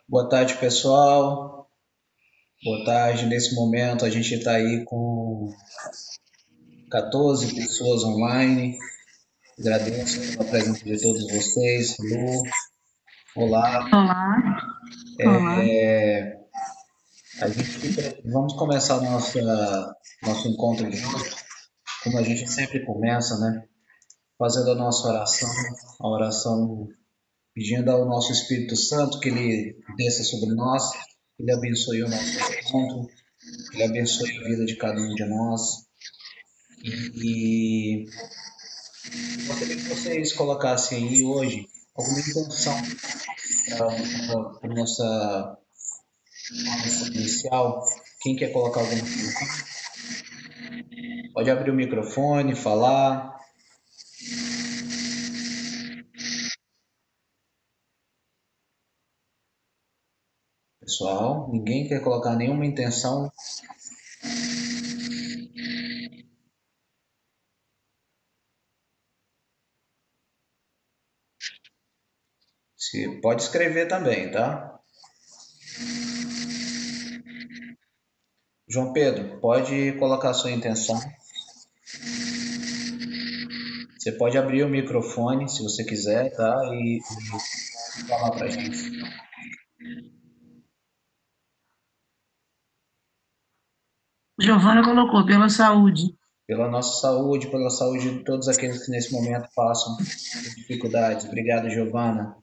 Boa tarde, pessoal. Boa tarde. Nesse momento a gente está aí com 14 pessoas online. Agradeço pela presença de todos vocês. Lu, olá. Olá, olá. Vamos começar nosso encontro de hoje, como a gente sempre começa, né? Fazendo a nossa oração, a oração pedindo ao nosso Espírito Santo que ele desça sobre nós, que ele abençoe o nosso encontro, que ele abençoe a vida de cada um de nós. E gostaria que vocês colocassem aí hoje alguma intenção para a nossa oração inicial. Quem quer colocar alguma intenção? Pode abrir o microfone, falar. Pessoal, ninguém quer colocar nenhuma intenção. Se, pode escrever também, tá? João Pedro, pode colocar a sua intenção. Você pode abrir o microfone se você quiser, tá? E falar pra gente. Giovana colocou pela saúde. Pela saúde de todos aqueles que nesse momento passam por dificuldades. Obrigado, Giovana.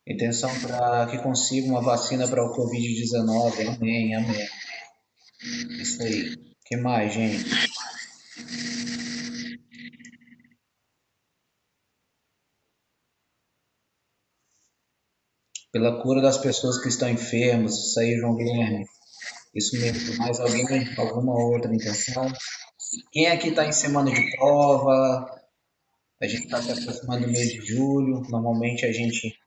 Intenção para que consiga uma vacina para o Covid-19. Amém, amém. Isso aí. Que mais, gente? Pela cura das pessoas que estão enfermas. Isso aí, João Guilherme. Isso mesmo. Mais alguém? Alguma outra intenção? Quem aqui está em semana de prova? A gente está se aproximando do mês de julho. Normalmente a gente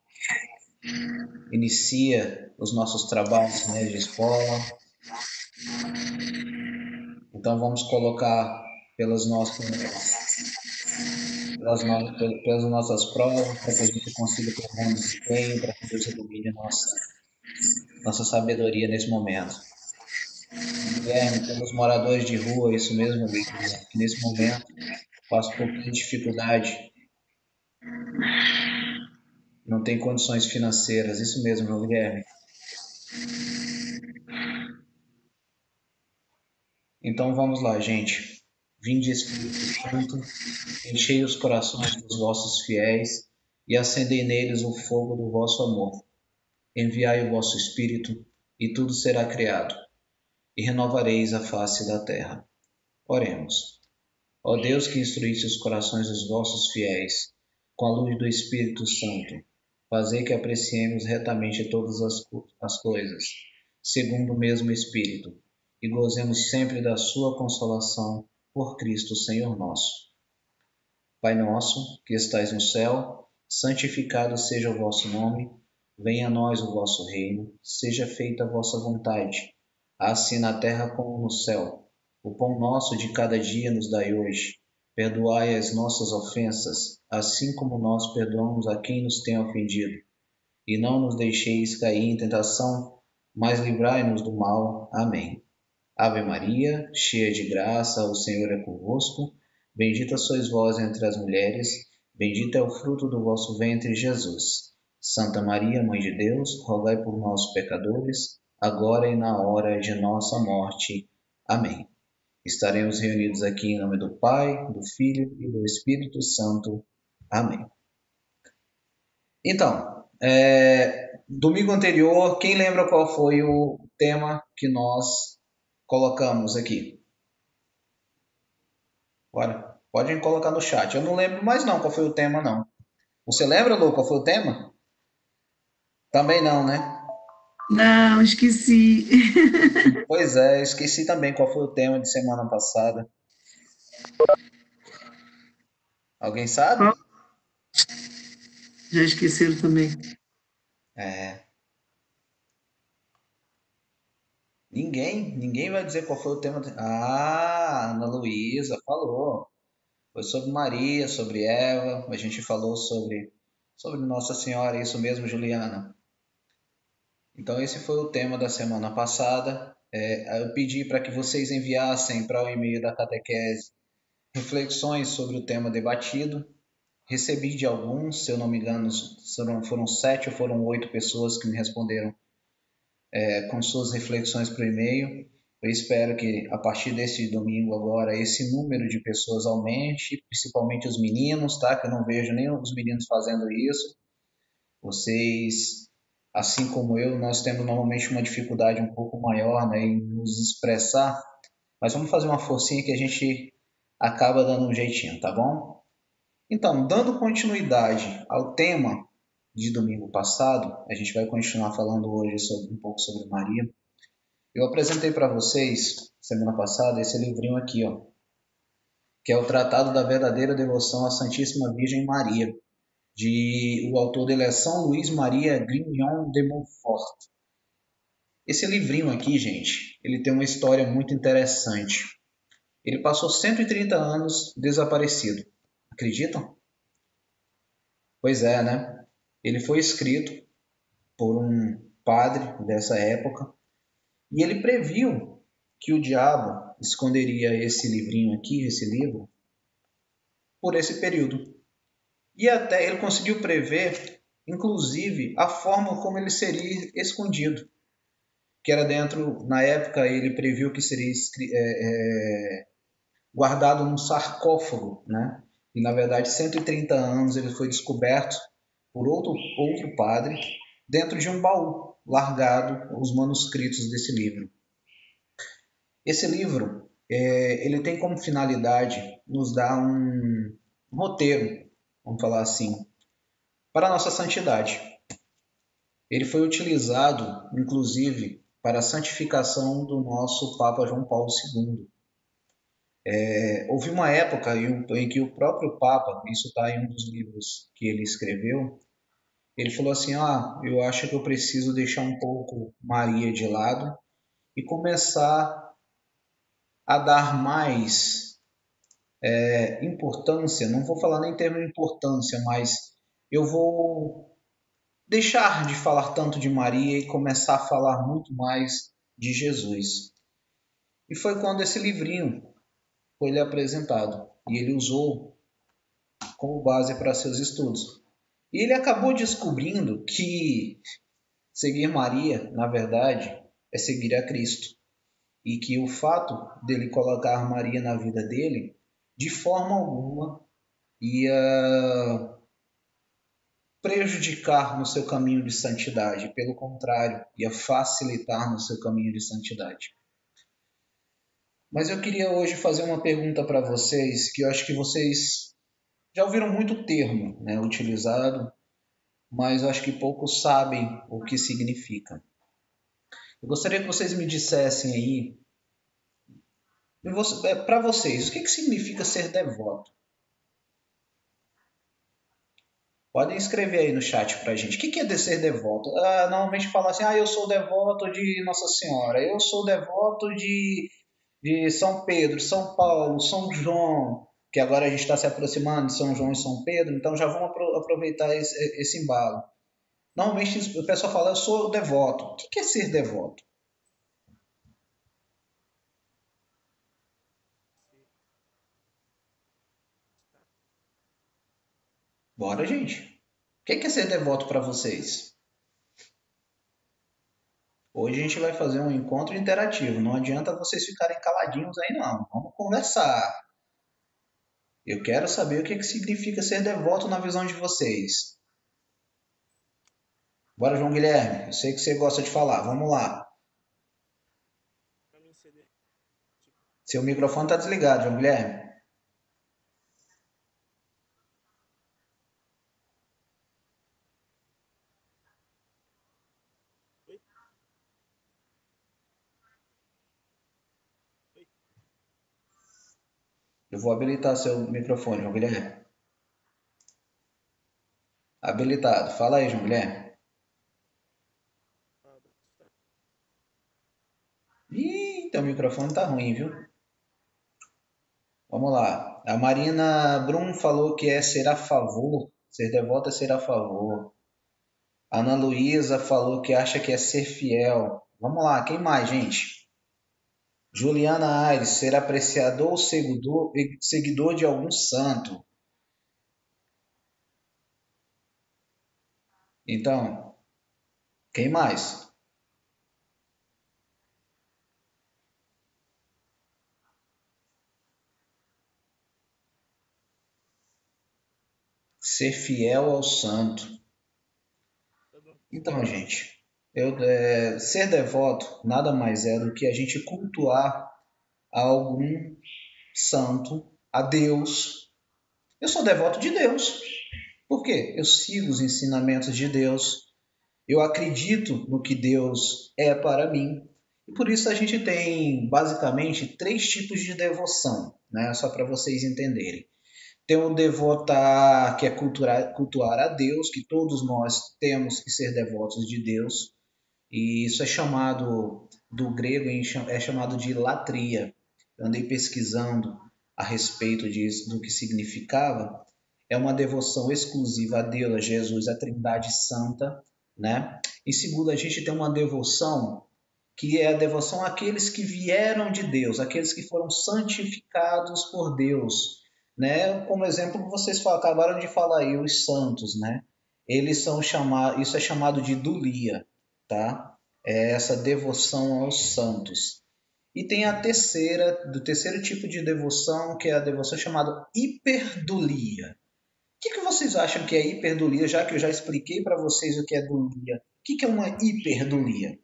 inicia os nossos trabalhos, né, de escola. Então vamos colocar pelas nossas, pelas nossas provas, para que a gente consiga ter um bom desempenho, para que Deus ilumine nossa sabedoria nesse momento. Guilherme, pelos moradores de rua, isso mesmo, Guilherme, que nesse momento passam por grande dificuldade, não tem condições financeiras, isso mesmo, João Guilherme. Então vamos lá, gente. Vinde Espírito Santo, enchei os corações dos vossos fiéis e acendei neles o fogo do vosso amor. Enviai o vosso Espírito, e tudo será criado, e renovareis a face da terra. Oremos. Ó Deus que instruísse os corações dos vossos fiéis, com a luz do Espírito Santo, fazei que apreciemos retamente todas as coisas, segundo o mesmo Espírito, e gozemos sempre da sua consolação, por Cristo Senhor nosso. Pai nosso, que estais no céu, santificado seja o vosso nome, venha a nós o vosso reino, seja feita a vossa vontade, assim na terra como no céu. O pão nosso de cada dia nos dai hoje. Perdoai as nossas ofensas, assim como nós perdoamos a quem nos tem ofendido. E não nos deixeis cair em tentação, mas livrai-nos do mal. Amém. Ave Maria, cheia de graça, o Senhor é convosco. Bendita sois vós entre as mulheres, bendito é o fruto do vosso ventre, Jesus. Santa Maria, Mãe de Deus, rogai por nós, pecadores, agora e na hora de nossa morte. Amém. Estaremos reunidos aqui em nome do Pai, do Filho e do Espírito Santo. Amém. Então, domingo anterior, quem lembra qual foi o tema que nós colocamos aqui? Bora. Podem colocar no chat. Eu não lembro mais não qual foi o tema, não. Você lembra, Lu, qual foi o tema? Também não, né? Não, esqueci. Pois é, esqueci também qual foi o tema de semana passada. Alguém sabe? Qual? Já esqueceram também. É. Ninguém vai dizer qual foi o tema. Ah, Ana Luísa falou. Foi sobre Maria, sobre Eva, a gente falou sobre Nossa Senhora, isso mesmo, Juliana. Então esse foi o tema da semana passada. Eu pedi para que vocês enviassem para o e-mail da catequese reflexões sobre o tema debatido. Recebi de alguns, se eu não me engano, foram 7 ou foram 8 pessoas que me responderam com suas reflexões por e-mail. Eu espero que a partir desse domingo agora esse número de pessoas aumente, principalmente os meninos, tá? Que eu não vejo nem os meninos fazendo isso. Vocês, assim como eu, nós temos normalmente uma dificuldade um pouco maior, né, em nos expressar, mas vamos fazer uma forcinha que a gente acaba dando um jeitinho, tá bom? Então, dando continuidade ao tema de domingo passado, a gente vai continuar falando hoje um pouco sobre Maria. Eu apresentei para vocês, semana passada, esse livrinho aqui, ó, que é o Tratado da Verdadeira Devoção à Santíssima Virgem Maria, o autor dele é São Luís Maria Grignon de Montfort. Esse livrinho aqui, gente, ele tem uma história muito interessante. Ele passou 130 anos desaparecido. Acreditam? Pois é, né? Ele foi escrito por um padre dessa época e ele previu que o diabo esconderia esse livrinho aqui, esse livro, por esse período. E até ele conseguiu prever, inclusive, a forma como ele seria escondido, que era dentro, na época ele previu que seria guardado num sarcófago, né? E na verdade, 130 anos ele foi descoberto por outro padre dentro de um baú, largado os manuscritos desse livro. Esse livro, ele tem como finalidade nos dar um roteiro, vamos falar assim, para a nossa santidade. Ele foi utilizado, inclusive, para a santificação do nosso Papa João Paulo II. Houve uma época em que o próprio Papa, isso está em um dos livros que ele escreveu, ele falou assim, eu acho que eu preciso deixar um pouco Maria de lado e começar a dar mais importância, não vou falar nem em termos de importância, mas eu vou deixar de falar tanto de Maria e começar a falar muito mais de Jesus. E foi quando esse livrinho foi lhe apresentado e ele usou como base para seus estudos. E ele acabou descobrindo que seguir Maria, na verdade, é seguir a Cristo. E que o fato dele colocar Maria na vida dele, de forma alguma, ia prejudicar no seu caminho de santidade. Pelo contrário, ia facilitar no seu caminho de santidade. Mas eu queria hoje fazer uma pergunta para vocês, que eu acho que vocês já ouviram muito o termo, né, utilizado, mas eu acho que poucos sabem o que significa. Eu gostaria que vocês me dissessem aí, para vocês, o que significa ser devoto? Podem escrever aí no chat para a gente. O que é ser devoto? Normalmente fala assim, eu sou devoto de Nossa Senhora, eu sou devoto de São Pedro, São Paulo, São João, que agora a gente está se aproximando de São João e São Pedro, então já vamos aproveitar esse embalo. Normalmente o pessoal fala, eu sou devoto. O que é ser devoto? Bora, gente. O que é ser devoto para vocês? Hoje a gente vai fazer um encontro interativo. Não adianta vocês ficarem caladinhos aí, não. Vamos conversar. Eu quero saber o que significa ser devoto na visão de vocês. Bora, João Guilherme. Eu sei que você gosta de falar. Vamos lá. Seu microfone está desligado, João Guilherme. Eu vou habilitar seu microfone, João Guilherme. Habilitado. Fala aí, João Guilherme. Ih, teu microfone tá ruim, viu? Vamos lá. A Marina Brum falou que é ser a favor, ser devota é ser a favor. A Ana Luísa falou que acha que é ser fiel. Vamos lá, quem mais, gente? Juliana Aires, ser apreciador ou seguidor de algum santo. Então, quem mais? Ser fiel ao santo. Então, gente, ser devoto nada mais é do que a gente cultuar a algum santo, a Deus. Eu sou devoto de Deus. Por quê? Eu sigo os ensinamentos de Deus. Eu acredito no que Deus é para mim. E por isso a gente tem basicamente três tipos de devoção, né? Só para vocês entenderem. Tem o devotar, que é cultuar a Deus, que todos nós temos que ser devotos de Deus. E isso é chamado, do grego, é chamado de latria. Eu andei pesquisando a respeito disso, do que significava. É uma devoção exclusiva a Deus, a Jesus, a Trindade Santa, né? Em segundo, a gente tem uma devoção que é a devoção àqueles que vieram de Deus, aqueles que foram santificados por Deus, né? Como exemplo, vocês acabaram de falar aí, os santos, né? Eles são chamados, isso é chamado de dulia, tá? É essa devoção aos santos. E tem a terceira, do terceiro tipo de devoção, que é a devoção chamada hiperdulia. O que vocês acham que é hiperdulia, já que eu já expliquei para vocês o que é dulia? O que é uma hiperdulia?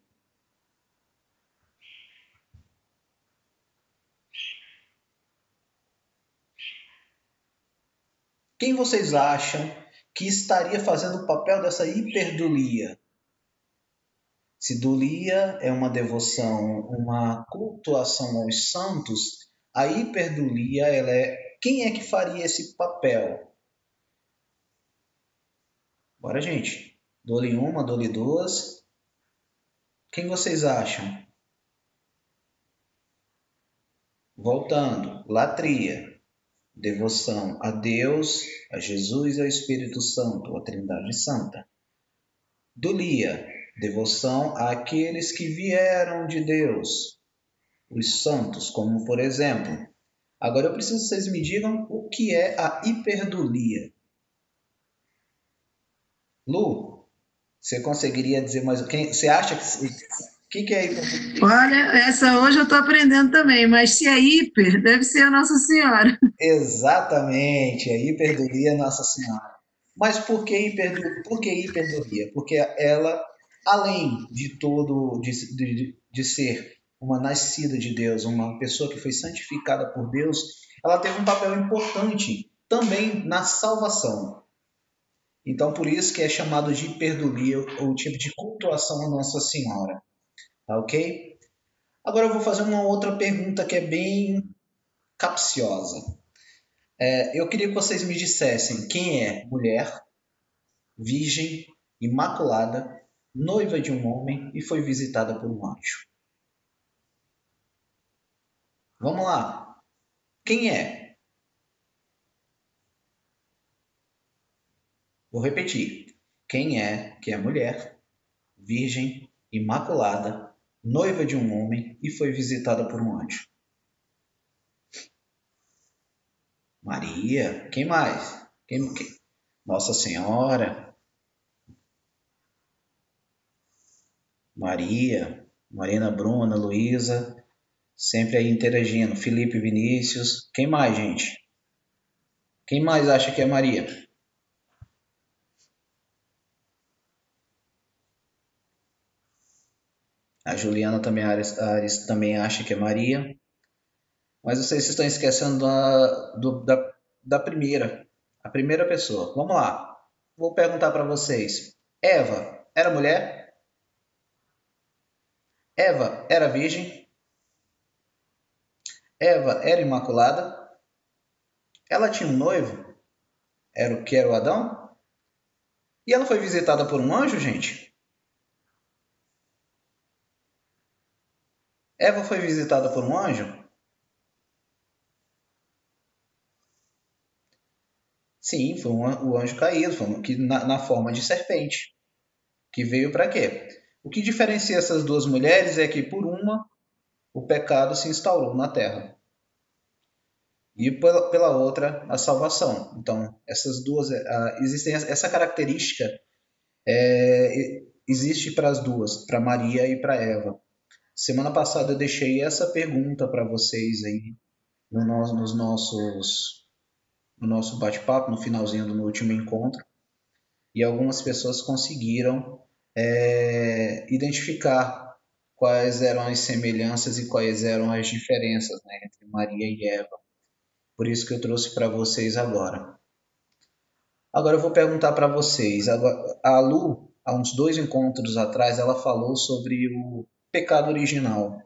Quem vocês acham que estaria fazendo o papel dessa hiperdulia? Se dulia é uma devoção, uma cultuação aos santos, a hiperdulia, ela é quem é que faria esse papel? Bora, gente. Dole uma, dole duas. Quem vocês acham? Voltando, latria, devoção a Deus, a Jesus e ao Espírito Santo, a Trindade Santa. Dulia, devoção àqueles que vieram de Deus, os santos, como por exemplo. Agora eu preciso que vocês me digam o que é a hiperdulia. Lu, você conseguiria dizer mais? Você acha que é hiperdulia? Olha, essa hoje eu estou aprendendo também, mas se é hiper, deve ser a Nossa Senhora. Exatamente, a hiperdulia Nossa Senhora. Mas por que hiperdulia? Porque ela, além de todo, de ser uma nascida de Deus, uma pessoa que foi santificada por Deus, ela teve um papel importante também na salvação. Então, por isso que é chamado de hiperdulia, ou tipo de cultuação a Nossa Senhora. Tá ok? Agora eu vou fazer uma outra pergunta que é bem capciosa. Eu queria que vocês me dissessem quem é mulher, virgem, imaculada, noiva de um homem e foi visitada por um anjo. Vamos lá. Quem é? Vou repetir. Quem é que é mulher, virgem, imaculada, noiva de um homem e foi visitada por um anjo? Maria. Quem mais? Quem? Nossa Senhora. Maria. Marina Bruna, Luísa. Sempre aí interagindo. Felipe Vinícius. Quem mais, gente? Quem mais acha que é Maria? A Juliana também, Ares também acha que é Maria. Mas vocês estão esquecendo da primeira. A primeira pessoa. Vamos lá. Vou perguntar para vocês. Eva era mulher? Eva era virgem? Eva era imaculada? Ela tinha um noivo? Era o que era o Adão? E ela foi visitada por um anjo, gente? Eva foi visitada por um anjo? Sim, foi o anjo caído, que na forma de serpente, que veio para quê? O que diferencia essas duas mulheres é que por uma o pecado se instaurou na terra e pela outra a salvação. Então, essas duas existem essa característica existe para as duas, para Maria e para Eva. Semana passada eu deixei essa pergunta para vocês aí no nosso bate-papo, no finalzinho do último encontro, e algumas pessoas conseguiram identificar quais eram as semelhanças e quais eram as diferenças, né, entre Maria e Eva. Por isso que eu trouxe para vocês agora. Agora eu vou perguntar para vocês. A Lu, há uns 2 encontros atrás, ela falou sobre o pecado original.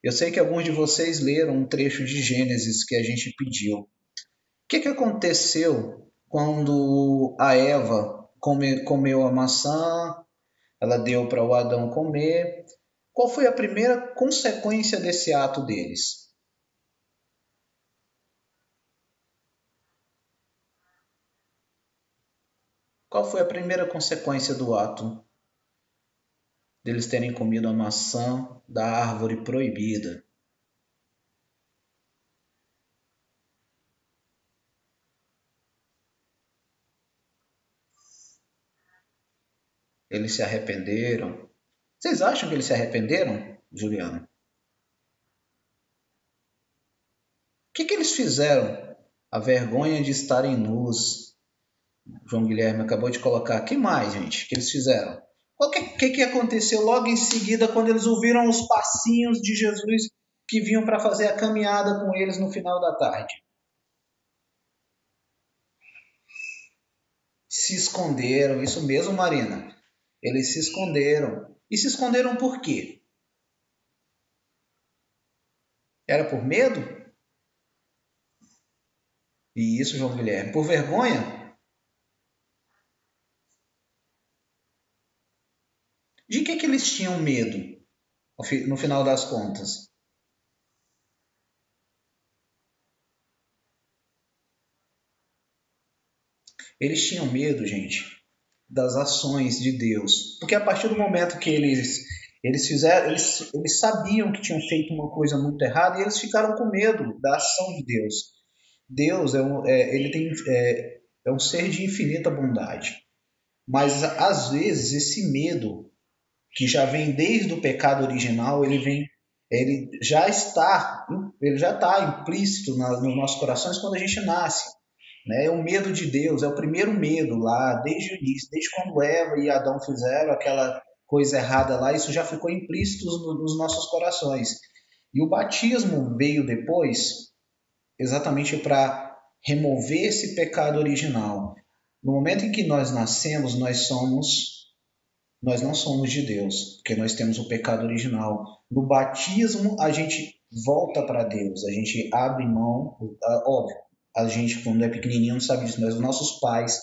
Eu sei que alguns de vocês leram um trecho de Gênesis que a gente pediu. O que aconteceu quando a Eva comeu a maçã, ela deu para o Adão comer? Qual foi a primeira consequência desse ato deles? Qual foi a primeira consequência do ato deles terem comido a maçã da árvore proibida? Eles se arrependeram? Vocês acham que eles se arrependeram, Juliano? O que eles fizeram? A vergonha de estarem nus. João Guilherme acabou de colocar. Que mais, gente, que eles fizeram? O que aconteceu logo em seguida quando eles ouviram os passinhos de Jesus que vinham para fazer a caminhada com eles no final da tarde? Se esconderam, isso mesmo, Marina. Eles se esconderam. E se esconderam por quê? Era por medo? E isso, João Guilherme. Por vergonha? De que eles tinham medo, no final das contas? Eles tinham medo, gente, das ações de Deus. Porque a partir do momento que eles fizeram, eles sabiam que tinham feito uma coisa muito errada e eles ficaram com medo da ação de Deus. Deus ele é um ser de infinita bondade. Mas às vezes esse medo que já vem desde o pecado original, ele já está implícito nos nossos corações quando a gente nasce. Né? É o medo de Deus, é o primeiro medo lá, desde o início, desde quando Eva e Adão fizeram aquela coisa errada lá, isso já ficou implícito nos nossos corações. E o batismo veio depois, exatamente para remover esse pecado original. No momento em que nós nascemos, nós não somos de Deus, porque nós temos o pecado original. No batismo, a gente volta para Deus, a gente abre mão, óbvio, a gente, quando é pequenininho, não sabe disso, mas os nossos pais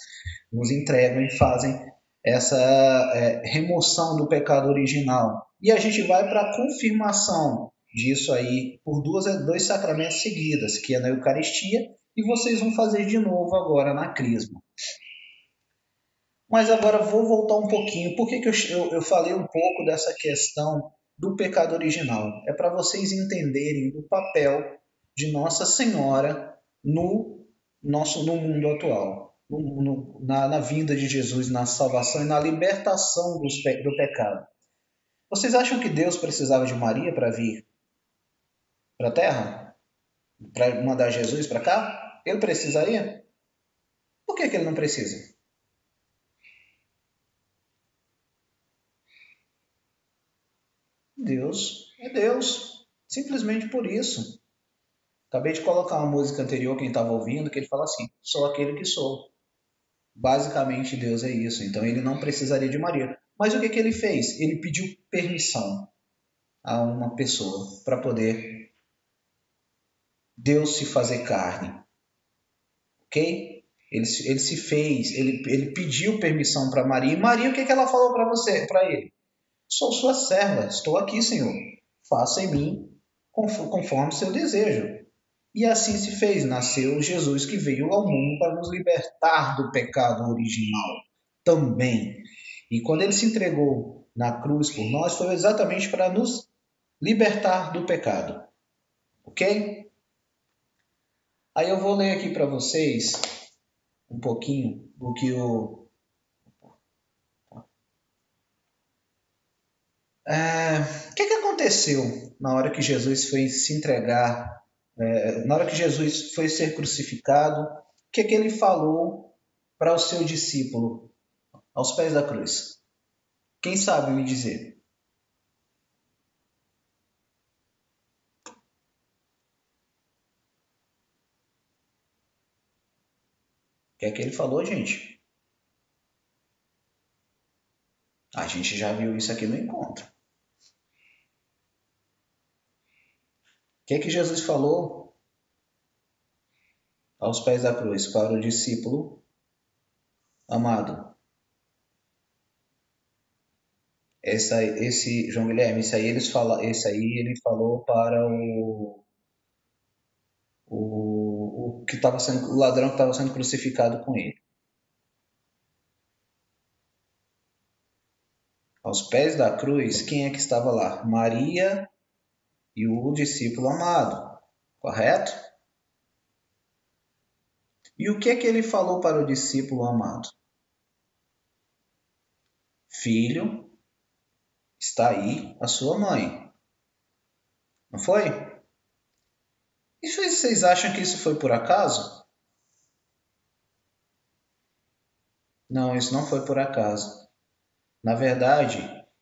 nos entregam e fazem essa remoção do pecado original. E a gente vai para a confirmação disso aí por dois sacramentos seguidos, que é na Eucaristia, e vocês vão fazer de novo agora na Crisma. Mas agora vou voltar um pouquinho. Por que eu falei um pouco dessa questão do pecado original? É para vocês entenderem o papel de Nossa Senhora no mundo atual, na vinda de Jesus, na salvação e na libertação do pecado. Vocês acham que Deus precisava de Maria para vir para a Terra? Para mandar Jesus para cá? Ele precisaria? Por que ele não precisa? Deus é Deus. Simplesmente por isso. Acabei de colocar uma música anterior, quem estava ouvindo, que ele fala assim: sou aquele que sou. Basicamente, Deus é isso. Então, ele não precisaria de Maria. Mas o que ele fez? Ele pediu permissão a uma pessoa para poder Deus se fazer carne. Ok? Ele se fez, ele pediu permissão para Maria. E Maria, o que ela falou para ele? Sou sua serva, estou aqui, Senhor. Faça em mim conforme o seu desejo. E assim se fez, nasceu Jesus que veio ao mundo para nos libertar do pecado original também. E quando ele se entregou na cruz por nós, foi exatamente para nos libertar do pecado. Ok? Aí eu vou ler aqui para vocês um pouquinho do que o que aconteceu na hora que Jesus foi se entregar, na hora que Jesus foi ser crucificado, o que ele falou para o seu discípulo aos pés da cruz? Quem sabe me dizer? O que ele falou, gente? A gente já viu isso aqui no encontro. O que Jesus falou aos pés da cruz para o discípulo amado? Esse João Guilherme, esse aí ele falou para o que estava sendo o ladrão que estava sendo crucificado com ele. Aos pés da cruz, quem é que estava lá? Maria e o discípulo amado, correto? E o que é que ele falou para o discípulo amado? Filho, está aí a sua mãe. Não foi? E vocês acham que isso foi por acaso? Não, isso não foi por acaso. Na verdade,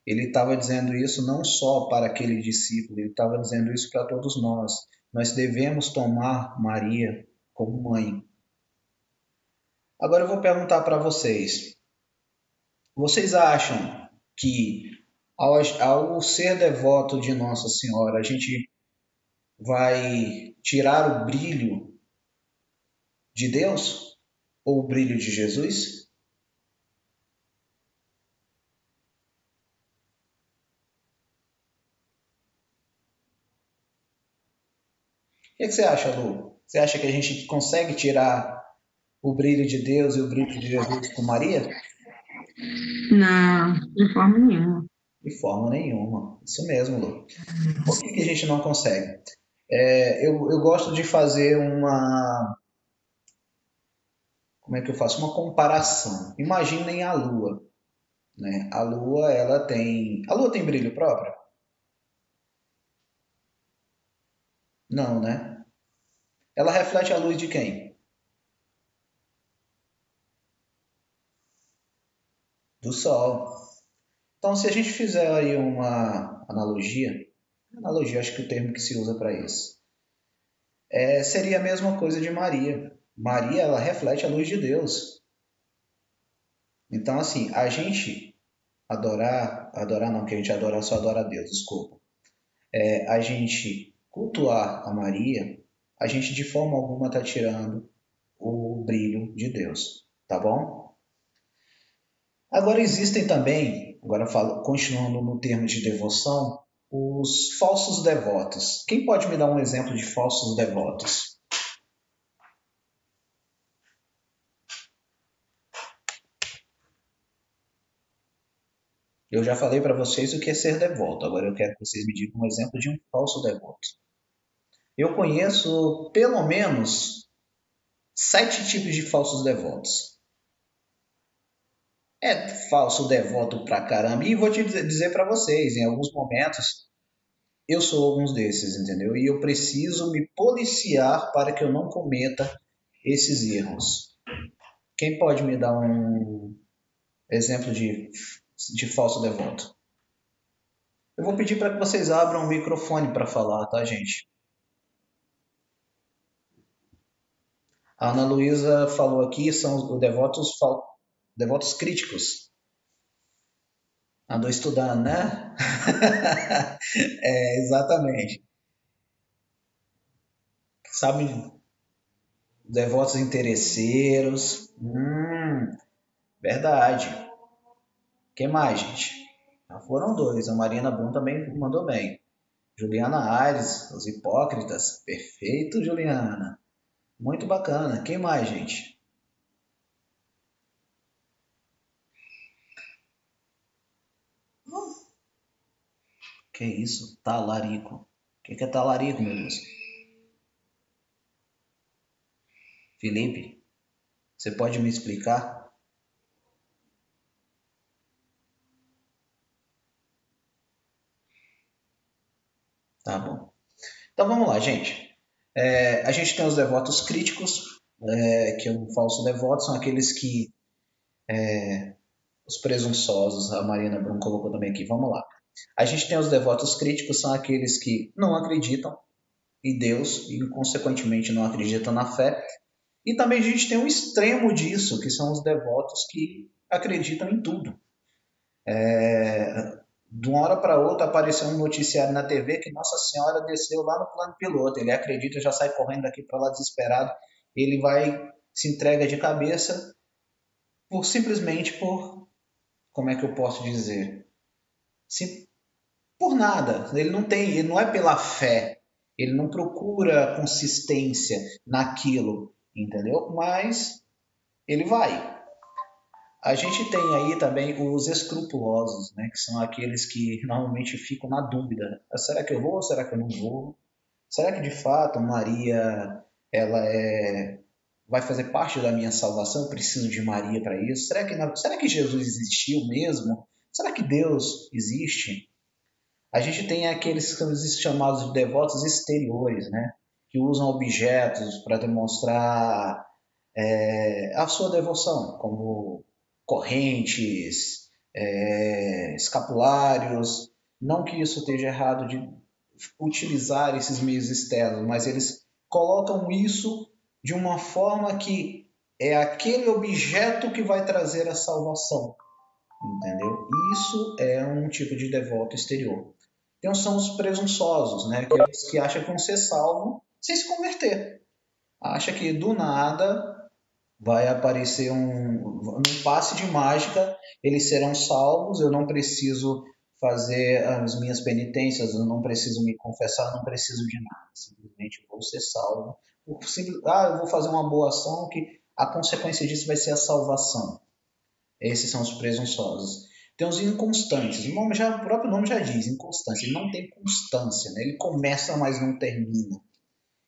ele estava dizendo isso não só para aquele discípulo, ele estava dizendo isso para todos nós. Nós devemos tomar Maria como mãe. Agora eu vou perguntar para vocês. Vocês acham que ao ser devoto de Nossa Senhora, a gente vai tirar o brilho de Deus ou o brilho de Jesus? O que você acha, Lu? Você acha que a gente consegue tirar o brilho de Deus e o brilho de Jesus com Maria? Não, de forma nenhuma. De forma nenhuma. Isso mesmo, Lu. Por que a gente não consegue? Eu gosto de fazer como é que eu faço? Uma comparação. Imaginem a Lua, né? A Lua tem brilho próprio? Não, né? Ela reflete a luz de quem? Do Sol. Então, se a gente fizer aí uma analogia, acho que o termo que se usa para isso, seria a mesma coisa de Maria. Maria, ela reflete a luz de Deus. Então, assim, a gente adorar não, que a gente adora só adora a Deus, desculpa. A gente cultuar a Maria, a gente de forma alguma está tirando o brilho de Deus, tá bom? Agora existem também, continuando no termo de devoção, os falsos devotos. Quem pode me dar um exemplo de falsos devotos? Eu já falei para vocês o que é ser devoto, agora eu quero que vocês me digam um exemplo de um falso devoto. Eu conheço pelo menos 7 tipos de falsos devotos. É falso devoto pra caramba. E vou te dizer para vocês, em alguns momentos eu sou alguns desses, entendeu? E eu preciso me policiar para que eu não cometa esses erros. Quem pode me dar um exemplo de falso devoto? Eu vou pedir para que vocês abram o microfone para falar, tá, gente? A Ana Luísa falou aqui, são os devotos críticos. Andou estudando, né? Exatamente. Sabe, devotos interesseiros. Verdade. Que mais, gente? Já foram 2. A Marina Brum também mandou bem. Juliana Aires, os hipócritas. Perfeito, Juliana. Muito bacana. Quem mais, gente? Que isso? Talarico. O que é talarico, meu Deus? Felipe, você pode me explicar? Tá bom. Então vamos lá, gente. A gente tem os devotos críticos, que é um falso devoto, são aqueles que, os presunçosos, a Marina Brum colocou também aqui, vamos lá. A gente tem os devotos críticos, são aqueles que não acreditam em Deus e, consequentemente, não acreditam na fé. E também a gente tem um extremo disso, que são os devotos que acreditam em tudo. De uma hora para outra apareceu um noticiário na TV que Nossa Senhora desceu lá no plano piloto. Ele acredita, já sai correndo daqui para lá desesperado. Ele vai, se entrega de cabeça simplesmente por, como é que eu posso dizer? Por nada. Ele não é pela fé. Ele não procura consistência naquilo, entendeu? Mas ele vai. A gente tem aí também os escrupulosos, né, que são aqueles que normalmente ficam na dúvida. Será que eu vou ou será que eu não vou? Será que de fato Maria vai fazer parte da minha salvação? Eu preciso de Maria para isso? Será que Jesus existiu mesmo? Será que Deus existe? A gente tem aqueles que são chamados de devotos exteriores, né, que usam objetos para demonstrar a sua devoção, como correntes, escapulários. Não que isso esteja errado de utilizar esses meios externos, mas eles colocam isso de uma forma que é aquele objeto que vai trazer a salvação, entendeu? Isso é um tipo de devoto exterior. Então são os presunçosos, né? Aqueles que acham que vão ser salvos sem se converter. Acha que do nada vai aparecer num passe de mágica, eles serão salvos, eu não preciso fazer as minhas penitências, eu não preciso me confessar, eu não preciso de nada, simplesmente vou ser salvo. Eu vou fazer uma boa ação que a consequência disso vai ser a salvação. Esses são os presunçosos. Tem os inconstantes, o próprio nome já diz, inconstância, ele não tem constância, né? Ele começa, mas não termina.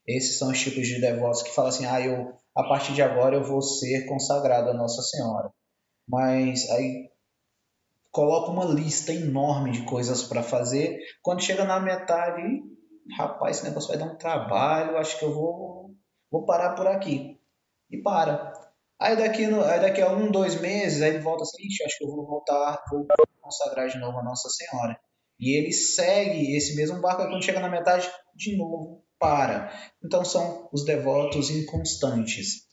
Esses são os tipos de devotos que falam assim, a partir de agora eu vou ser consagrado a Nossa Senhora. Mas aí coloca uma lista enorme de coisas para fazer. Quando chega na metade, rapaz, esse negócio vai dar um trabalho, acho que eu vou parar por aqui. E para. Aí daqui a 1, 2 meses, aí ele volta assim, acho que eu vou consagrar de novo a Nossa Senhora. E ele segue esse mesmo barco, aí quando chega na metade, de novo para. Então são os devotos inconstantes.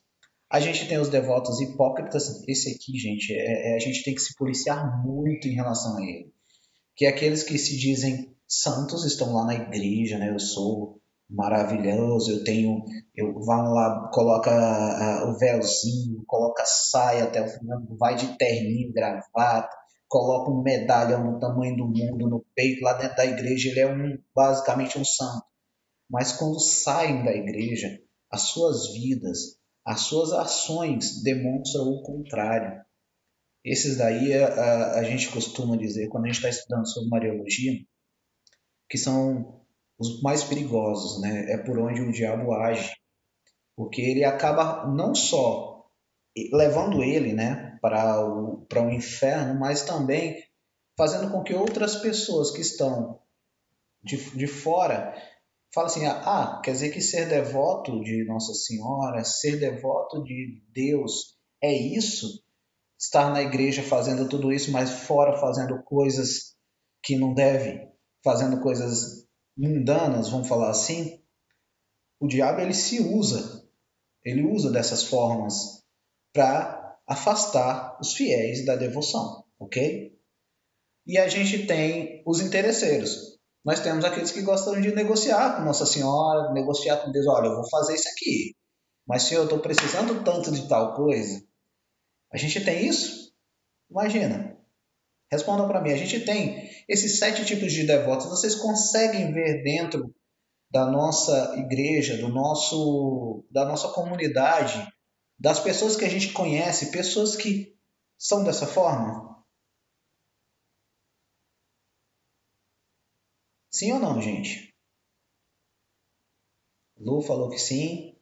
A gente tem os devotos hipócritas. Esse aqui, gente, a gente tem que se policiar muito em relação a ele. Que é aqueles que se dizem santos, estão lá na igreja, né? Eu sou maravilhoso, eu vão lá, coloca o véuzinho, coloca saia até o final, vai de terninho, gravata, coloca um medalhão do tamanho do mundo no peito, lá dentro da igreja ele é basicamente um santo. Mas quando saem da igreja, as suas vidas, as suas ações demonstram o contrário. Esses daí a gente costuma dizer, quando a gente está estudando sobre Mariologia, que são os mais perigosos, né? É por onde o diabo age, porque ele acaba não só levando ele, né, para o inferno, mas também fazendo com que outras pessoas que estão de fora falem assim, quer dizer que ser devoto de Nossa Senhora, ser devoto de Deus, é isso? Estar na igreja fazendo tudo isso, mas fora fazendo coisas que não deve, fazendo coisas mundanas, vamos falar assim. O diabo ele usa dessas formas para afastar os fiéis da devoção, ok? E a gente tem os interesseiros. Nós temos aqueles que gostam de negociar com Nossa Senhora, negociar com Deus. Olha, eu vou fazer isso aqui, mas se eu estou precisando tanto de tal coisa, a gente tem isso? Imagina. Respondam para mim. A gente tem esses 7 tipos de devotos. Vocês conseguem ver dentro da nossa igreja, da nossa comunidade, das pessoas que a gente conhece, pessoas que são dessa forma? Sim ou não, gente? Lu falou que sim.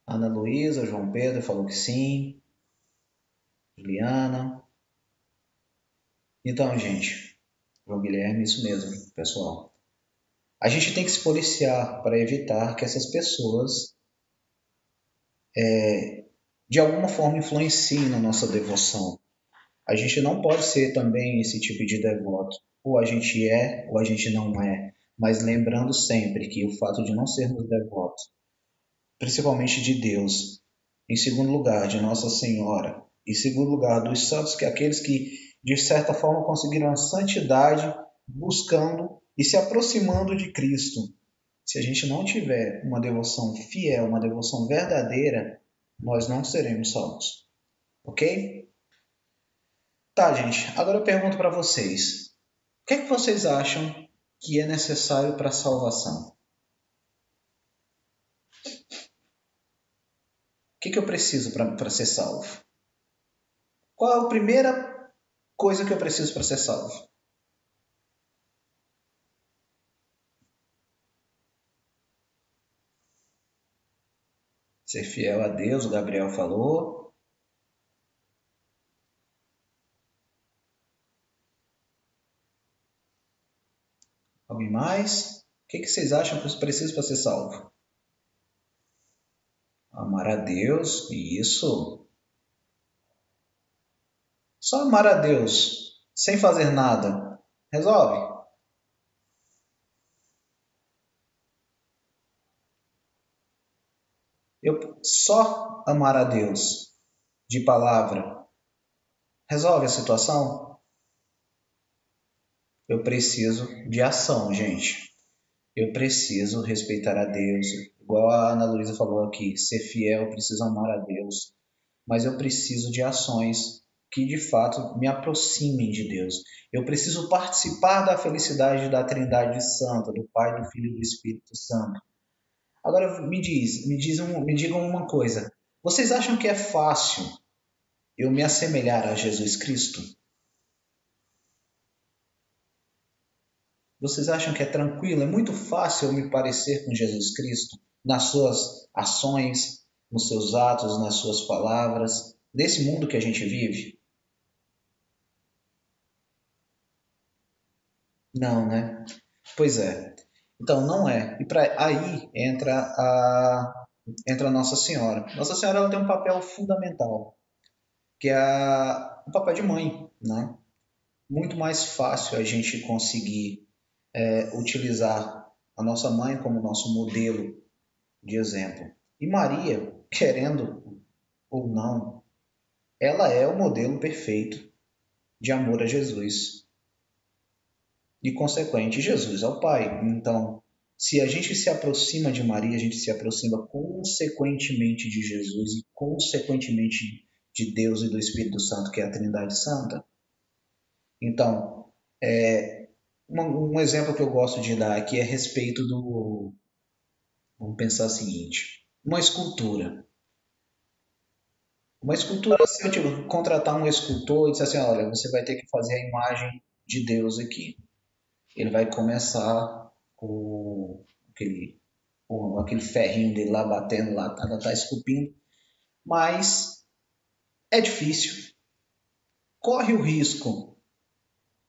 Ana Luísa, João Pedro falou que sim. Juliana. Então, gente, João Guilherme, isso mesmo, pessoal. A gente tem que se policiar para evitar que essas pessoas, de alguma forma, influenciem na nossa devoção. A gente não pode ser também esse tipo de devoto. Ou a gente é, ou a gente não é. Mas lembrando sempre que o fato de não sermos devotos, principalmente de Deus, em segundo lugar, de Nossa Senhora, em segundo lugar, dos santos, que aqueles que, de certa forma, conseguiram a santidade buscando e se aproximando de Cristo. Se a gente não tiver uma devoção fiel, uma devoção verdadeira, nós não seremos salvos. Ok? Tá, gente. Agora eu pergunto para vocês. O que é que vocês acham que é necessário para a salvação? O que eu preciso para ser salvo? Qual é a primeira coisa que eu preciso para ser salvo? Ser fiel a Deus, o Gabriel falou. Alguém mais? O que vocês acham que eu preciso para ser salvo? Amar a Deus, isso. Só amar a Deus, sem fazer nada, resolve? Eu só amar a Deus de palavra, resolve a situação? Eu preciso de ação, gente. Eu preciso respeitar a Deus, igual a Ana Luísa falou aqui, ser fiel, preciso amar a Deus, mas eu preciso de ações que de fato me aproximem de Deus. Eu preciso participar da felicidade da Trindade Santa, do Pai, do Filho e do Espírito Santo. Agora me digam uma coisa. Vocês acham que é fácil eu me assemelhar a Jesus Cristo? Vocês acham que é tranquilo? É muito fácil eu me parecer com Jesus Cristo nas suas ações, nos seus atos, nas suas palavras, nesse mundo que a gente vive? Não, né? Pois é. Então não é. E para aí entra a Nossa Senhora. Nossa Senhora ela tem um papel fundamental, que é o papel de mãe, né? Muito mais fácil a gente conseguir utilizar a nossa mãe como nosso modelo de exemplo. E Maria, querendo ou não, ela é o modelo perfeito de amor a Jesus. E consequente, Jesus ao Pai. Então, se a gente se aproxima de Maria, a gente se aproxima consequentemente de Jesus e consequentemente de Deus e do Espírito Santo, que é a Trindade Santa. Então, um exemplo que eu gosto de dar aqui é a respeito do. Vamos pensar o seguinte: uma escultura. Uma escultura, se eu contratar um escultor e disser assim: olha, você vai ter que fazer a imagem de Deus aqui. Ele vai começar com aquele ferrinho dele lá batendo, lá tá esculpindo, mas é difícil. Corre o risco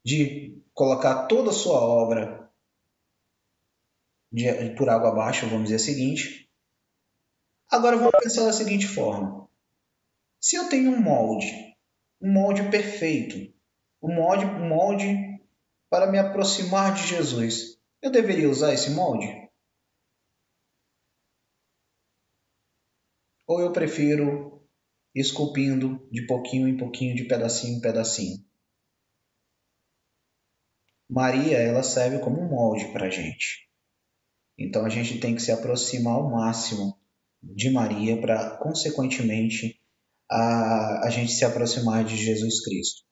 de colocar toda a sua obra por água abaixo, vamos dizer o seguinte. Agora vamos pensar da seguinte forma: se eu tenho um molde perfeito, um molde para me aproximar de Jesus, eu deveria usar esse molde? Ou eu prefiro esculpindo de pouquinho em pouquinho, de pedacinho em pedacinho? Maria, ela serve como um molde para a gente. Então a gente tem que se aproximar ao máximo de Maria para, consequentemente, a gente se aproximar de Jesus Cristo.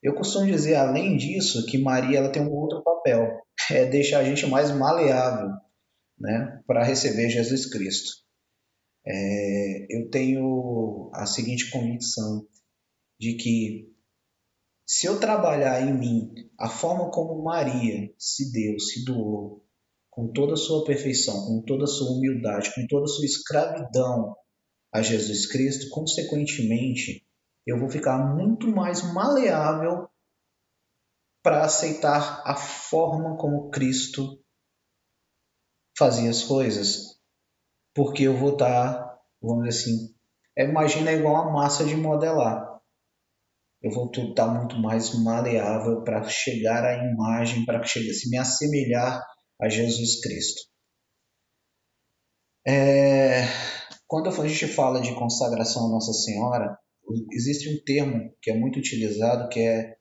Eu costumo dizer, além disso, que Maria ela tem um outro papel, é deixar a gente mais maleável, né, para receber Jesus Cristo. Eu tenho a seguinte convicção de que se eu trabalhar em mim a forma como Maria se deu, se doou, com toda a sua perfeição, com toda a sua humildade, com toda a sua escravidão a Jesus Cristo, consequentemente, eu vou ficar muito mais maleável para aceitar a forma como Cristo fazia as coisas, porque eu vou estar, vamos dizer assim, imagina igual a massa de modelar. Eu vou estar muito mais maleável para chegar à imagem, para chegar, se me assemelhar a Jesus Cristo. Quando a gente fala de consagração a Nossa Senhora, existe um termo que é muito utilizado, que é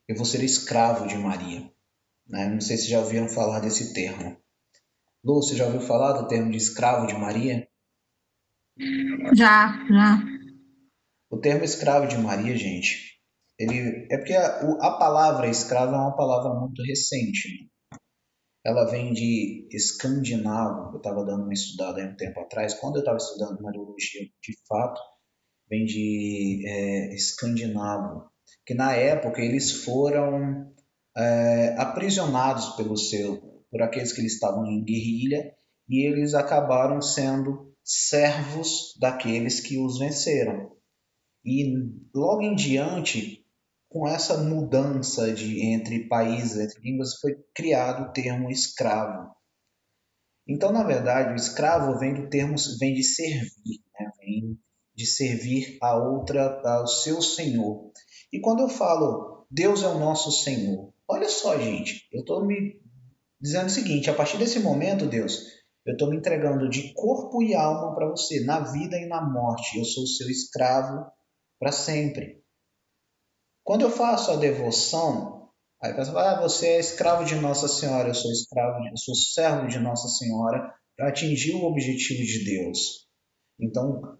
eu vou ser escravo de Maria. Né? Não sei se já ouviram falar desse termo. Lu, você já ouviu falar do termo de escravo de Maria? Já, já. O termo escravo de Maria, gente, ele é porque a palavra escravo é uma palavra muito recente. Né? Ela vem de escandinavo. Eu estava dando uma estudada há um tempo atrás. Quando eu estava estudando Mariologia, de fato, vem de escandinavo, que na época eles foram aprisionados por aqueles que eles estavam em guerrilha e eles acabaram sendo servos daqueles que os venceram. E logo em diante, com essa mudança entre países, entre línguas, foi criado o termo escravo. Então, na verdade, o escravo vem do termo, vem de servir, né? Vem de servir ao seu senhor. E quando eu falo Deus é o nosso Senhor, olha só, gente, eu estou me dizendo o seguinte: a partir desse momento, Deus, eu estou me entregando de corpo e alma para você, na vida e na morte. Eu sou seu escravo para sempre. Quando eu faço a devoção, aí a pessoa fala, você é escravo de Nossa Senhora, eu sou servo de Nossa Senhora para atingir o objetivo de Deus. Então,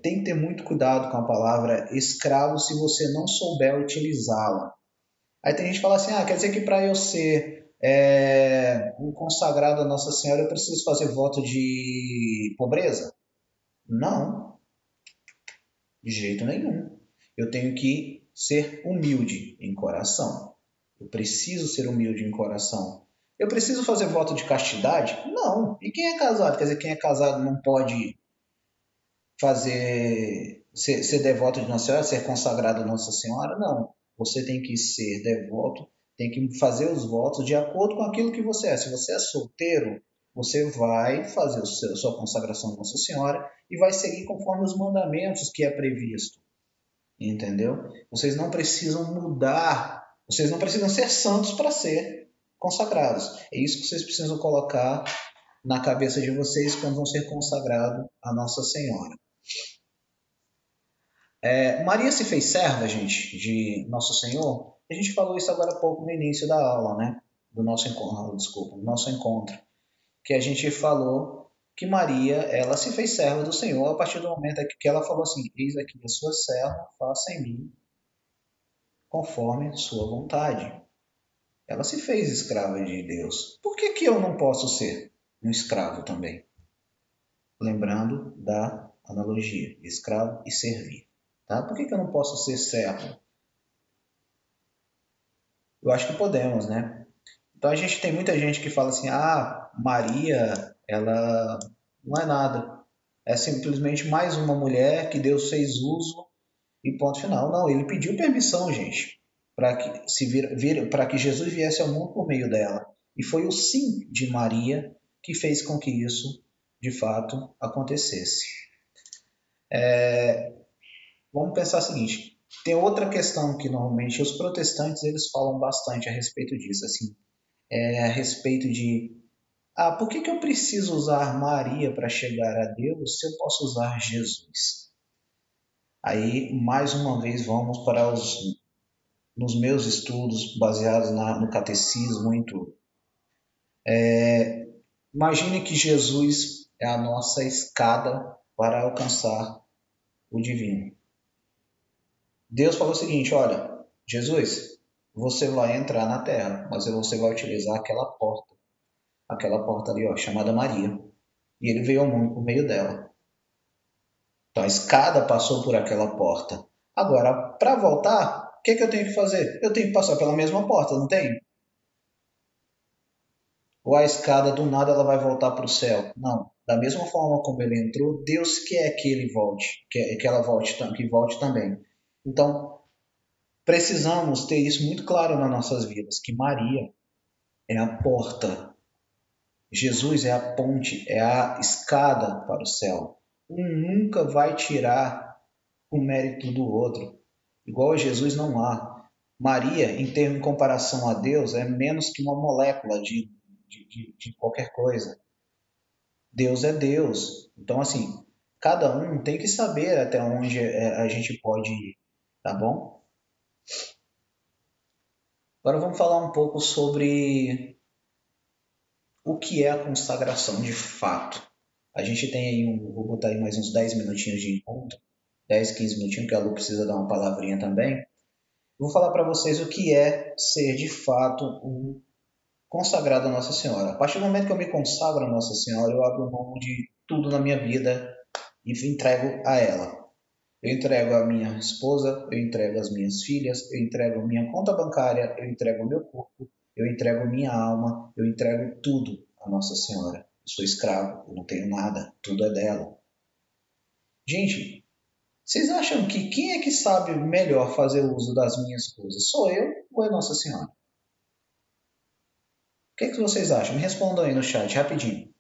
tem que ter muito cuidado com a palavra escravo se você não souber utilizá-la. Aí tem gente que fala assim, quer dizer que para eu ser um consagrado a Nossa Senhora eu preciso fazer voto de pobreza? Não, de jeito nenhum. Eu tenho que ser humilde em coração. Eu preciso ser humilde em coração. Eu preciso fazer voto de castidade? Não. E quem é casado? Quer dizer, quem é casado não pode ser devoto de Nossa Senhora, ser consagrado a Nossa Senhora? Não. Você tem que ser devoto, tem que fazer os votos de acordo com aquilo que você é. Se você é solteiro, você vai fazer a sua consagração a Nossa Senhora e vai seguir conforme os mandamentos que é previsto. Entendeu? Vocês não precisam mudar, vocês não precisam ser santos para ser consagrados. É isso que vocês precisam colocar na cabeça de vocês quando vão ser consagrados a Nossa Senhora. Maria se fez serva, gente, de Nosso Senhor. A gente falou isso agora há pouco no início da aula, né? Do nosso encontro, desculpa, do nosso encontro, que a gente falou que Maria, ela se fez serva do Senhor a partir do momento que ela falou assim: eis aqui a sua serva, faça em mim conforme sua vontade. Ela se fez escrava de Deus. Por que, que eu não posso ser um escravo também? Lembrando da analogia, escravo e servir. Tá? Por que, que eu não posso ser servo? Eu acho que podemos, né? Então a gente tem muita gente que fala assim, Maria, ela não é nada. É simplesmente mais uma mulher que Deus fez uso e ponto final. Não, ele pediu permissão, gente, para para que Jesus viesse ao mundo por meio dela. E foi o sim de Maria que fez com que isso, de fato, acontecesse. Vamos pensar o seguinte: tem outra questão que normalmente os protestantes eles falam bastante a respeito disso, assim, a respeito de por que eu preciso usar Maria para chegar a Deus se eu posso usar Jesus? Aí, mais uma vez, vamos para nos meus estudos baseados no catecismo e tudo. Imagine que Jesus é a nossa escada para alcançar o divino. Deus falou o seguinte, olha, Jesus, você vai entrar na terra, mas você vai utilizar aquela porta ali, ó, chamada Maria. E ele veio ao mundo por meio dela. Então a escada passou por aquela porta. Agora, para voltar, o que eu tenho que fazer? Eu tenho que passar pela mesma porta, não tenho? Ou a escada do nada ela vai voltar para o céu? Não. Da mesma forma como ele entrou, Deus quer que ele volte, que ela volte, que volte também. Então, precisamos ter isso muito claro nas nossas vidas, que Maria é a porta, Jesus é a ponte, é a escada para o céu. Um nunca vai tirar o mérito do outro. Igual a Jesus não há. Maria, em comparação a Deus, é menos que uma molécula de qualquer coisa. Deus é Deus. Então, assim, cada um tem que saber até onde a gente pode ir, tá bom? Agora vamos falar um pouco sobre o que é a consagração de fato. A gente tem aí, vou botar aí mais uns 10 minutinhos de encontro, 10, 15 minutinhos, que a Lu precisa dar uma palavrinha também. Vou falar para vocês o que é ser de fato um consagrado a Nossa Senhora. A partir do momento que eu me consagro a Nossa Senhora, eu abro mão de tudo na minha vida e entrego a ela. Eu entrego a minha esposa, eu entrego as minhas filhas, eu entrego a minha conta bancária, eu entrego o meu corpo, eu entrego minha alma, eu entrego tudo a Nossa Senhora. Eu sou escravo, eu não tenho nada, tudo é dela. Gente, vocês acham que quem é que sabe melhor fazer uso das minhas coisas? Sou eu ou é Nossa Senhora? O que é que vocês acham? Me respondam aí no chat, rapidinho.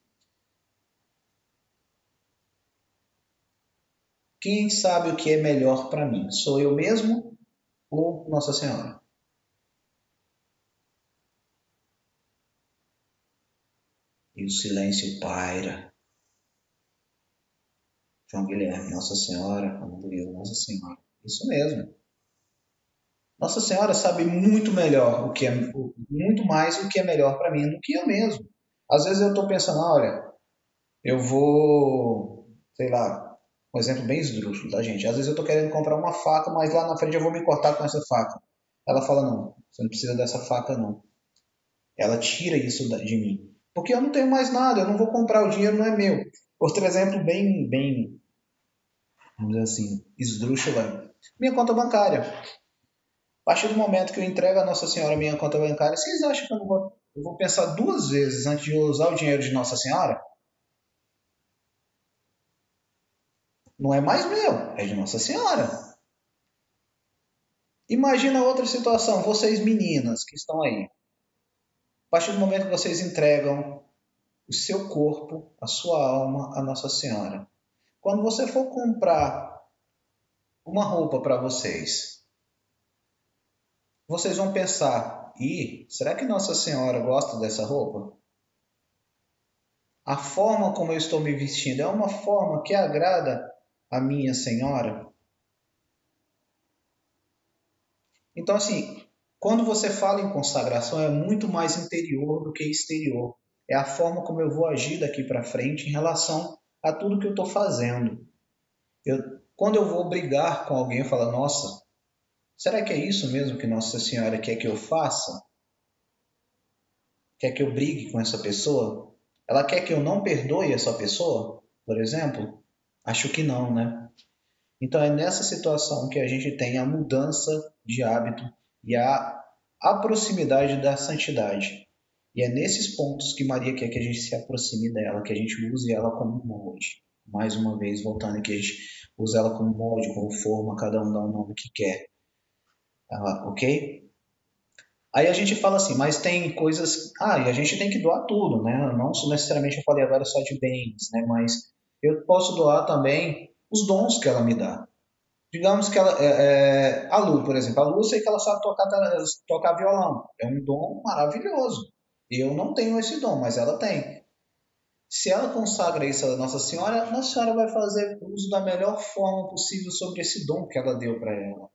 Quem sabe o que é melhor para mim? Sou eu mesmo ou Nossa Senhora? E o silêncio paira. João Guilherme, Nossa Senhora, Murilo, Nossa Senhora. Isso mesmo. Nossa Senhora sabe muito melhor o que é, muito mais o que é melhor para mim do que eu mesmo. Às vezes eu estou pensando, olha, eu vou, sei lá, um exemplo bem esdrúxulo, tá, gente? Às vezes eu estou querendo comprar uma faca, mas lá na frente eu vou me cortar com essa faca. Ela fala, não, você não precisa dessa faca, não. Ela tira isso de mim. Porque eu não tenho mais nada, eu não vou comprar, o dinheiro não é meu. Outro exemplo bem, vamos dizer assim, esdrúxula, minha conta bancária. A partir do momento que eu entrego a Nossa Senhora a minha conta bancária, vocês acham que eu vou pensar duas vezes antes de usar o dinheiro de Nossa Senhora? Não é mais meu, é de Nossa Senhora. Imagina outra situação, vocês meninas que estão aí. A partir do momento que vocês entregam o seu corpo, a sua alma a Nossa Senhora. Quando você for comprar uma roupa para vocês, vocês vão pensar, será que Nossa Senhora gosta dessa roupa? A forma como eu estou me vestindo é uma forma que agrada a minha Senhora? Então, assim, quando você fala em consagração, é muito mais interior do que exterior. É a forma como eu vou agir daqui para frente em relação a tudo que eu estou fazendo. Quando eu vou brigar com alguém, eu falo, nossa, será que é isso mesmo que Nossa Senhora quer que eu faça? Quer que eu brigue com essa pessoa? Ela quer que eu não perdoe essa pessoa, por exemplo? Acho que não, né? Então é nessa situação que a gente tem a mudança de hábito e a proximidade da santidade. E é nesses pontos que Maria quer que a gente se aproxime dela, que a gente use ela como molde. Mais uma vez, voltando aqui, a gente usa ela como molde, como forma, cada um dá o nome que quer. Ok? Aí a gente fala assim, mas tem coisas. E a gente tem que doar tudo, né? Não necessariamente eu falei agora só de bens, né? Mas eu posso doar também os dons que ela me dá. Digamos que a Lu, por exemplo, a Lu eu sei que ela sabe tocar violão. É um dom maravilhoso. Eu não tenho esse dom, mas ela tem. Se ela consagra isso a Nossa Senhora vai fazer uso da melhor forma possível sobre esse dom que ela deu para ela.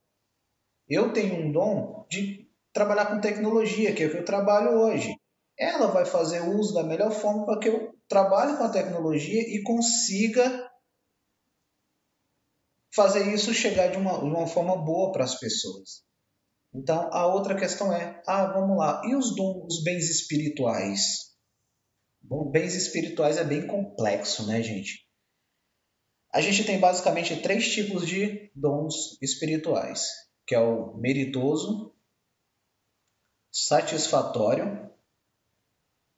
Eu tenho um dom de trabalhar com tecnologia, que é o que eu trabalho hoje. Ela vai fazer uso da melhor forma para que eu trabalhe com a tecnologia e consiga fazer isso chegar de uma forma boa para as pessoas. Então, a outra questão é, vamos lá, e os dons, os bens espirituais? Bom, bens espirituais é bem complexo, né, gente? A gente tem basicamente três tipos de dons espirituais, que é o meritoso, satisfatório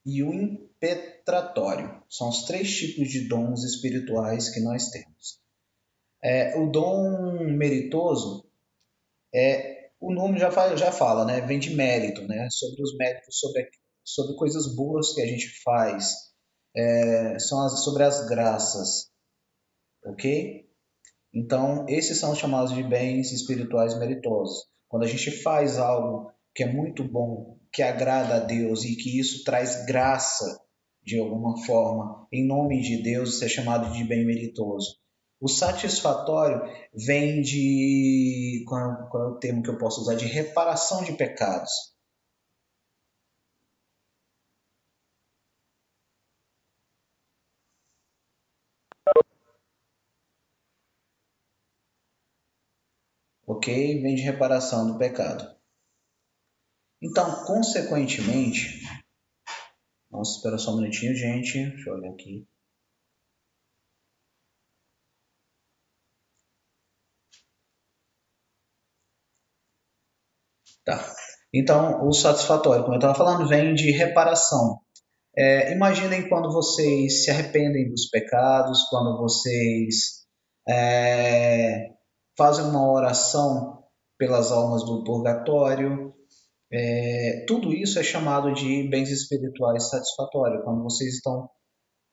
e o impetratório. São os três tipos de dons espirituais que nós temos. O dom meritoso, o nome já fala, né? Vem de mérito, né? Sobre os méritos, sobre coisas boas que a gente faz, sobre as graças, ok? Então, esses são chamados de bens espirituais meritosos. Quando a gente faz algo que é muito bom, que agrada a Deus e que isso traz graça de alguma forma, em nome de Deus, isso é chamado de bem meritoso. O satisfatório vem de. Qual é o termo que eu posso usar? De reparação de pecados. Ok? Vem de reparação do pecado. Então, consequentemente. Nossa, espera só um minutinho, gente. Deixa eu olhar aqui. Tá. Então, o satisfatório, como eu estava falando, vem de reparação. Imaginem quando vocês se arrependem dos pecados, quando vocês fazem uma oração pelas almas do purgatório. Tudo isso é chamado de bens espirituais satisfatórios, quando vocês estão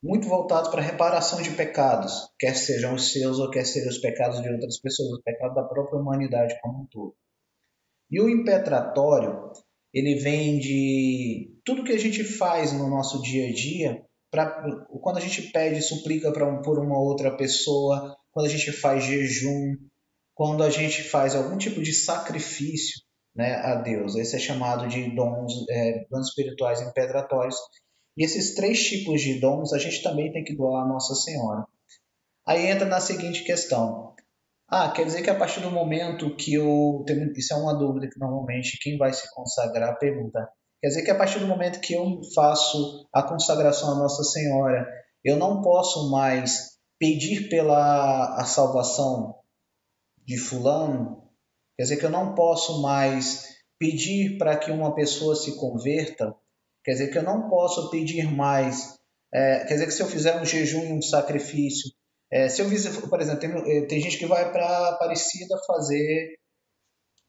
muito voltados para a reparação de pecados, quer sejam os seus ou quer sejam os pecados de outras pessoas, os pecados da própria humanidade como um todo. E o impetratório, ele vem de tudo que a gente faz no nosso dia a dia, quando a gente pede, suplica por uma outra pessoa, quando a gente faz jejum, quando a gente faz algum tipo de sacrifício, né, a Deus. Esse é chamado de dons espirituais impetratórios. E esses três tipos de dons a gente também tem que doar a Nossa Senhora. Aí entra na seguinte questão. Quer dizer que a partir do momento que eu. Isso é uma dúvida que normalmente quem vai se consagrar pergunta. Quer dizer que a partir do momento que eu faço a consagração à Nossa Senhora, eu não posso mais pedir pela a salvação de Fulano? Quer dizer que eu não posso mais pedir para que uma pessoa se converta? Quer dizer que eu não posso pedir mais. Quer dizer que se eu fizer um jejum e um sacrifício, se eu fizer, por exemplo, tem gente que vai para Aparecida fazer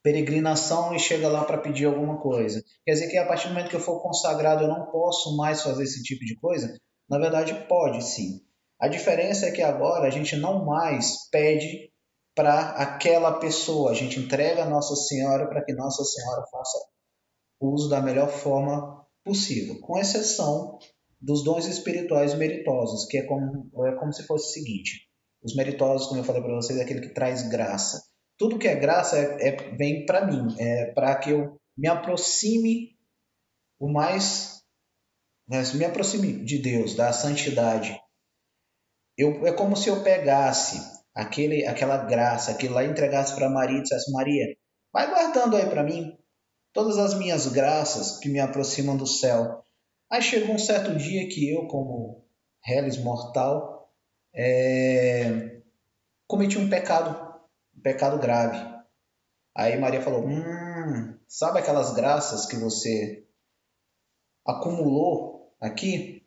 peregrinação e chega lá para pedir alguma coisa. Quer dizer que a partir do momento que eu for consagrado eu não posso mais fazer esse tipo de coisa? Na verdade, pode sim. A diferença é que agora a gente não mais pede para aquela pessoa, a gente entrega a Nossa Senhora para que Nossa Senhora faça uso da melhor forma possível, com exceção dos dons espirituais meritosos, que é como se fosse o seguinte: os meritosos, como eu falei para vocês, é aquele que traz graça. Tudo que é graça vem para mim, para que eu me aproxime o mais, me aproxime de Deus, da santidade. É como se eu pegasse aquela graça, aquilo lá, e entregasse para Maria e dissesse: Maria, vai guardando aí para mim todas as minhas graças que me aproximam do céu. Aí chegou um certo dia que eu, como reles mortal, cometi um pecado grave. Aí Maria falou: sabe aquelas graças que você acumulou aqui?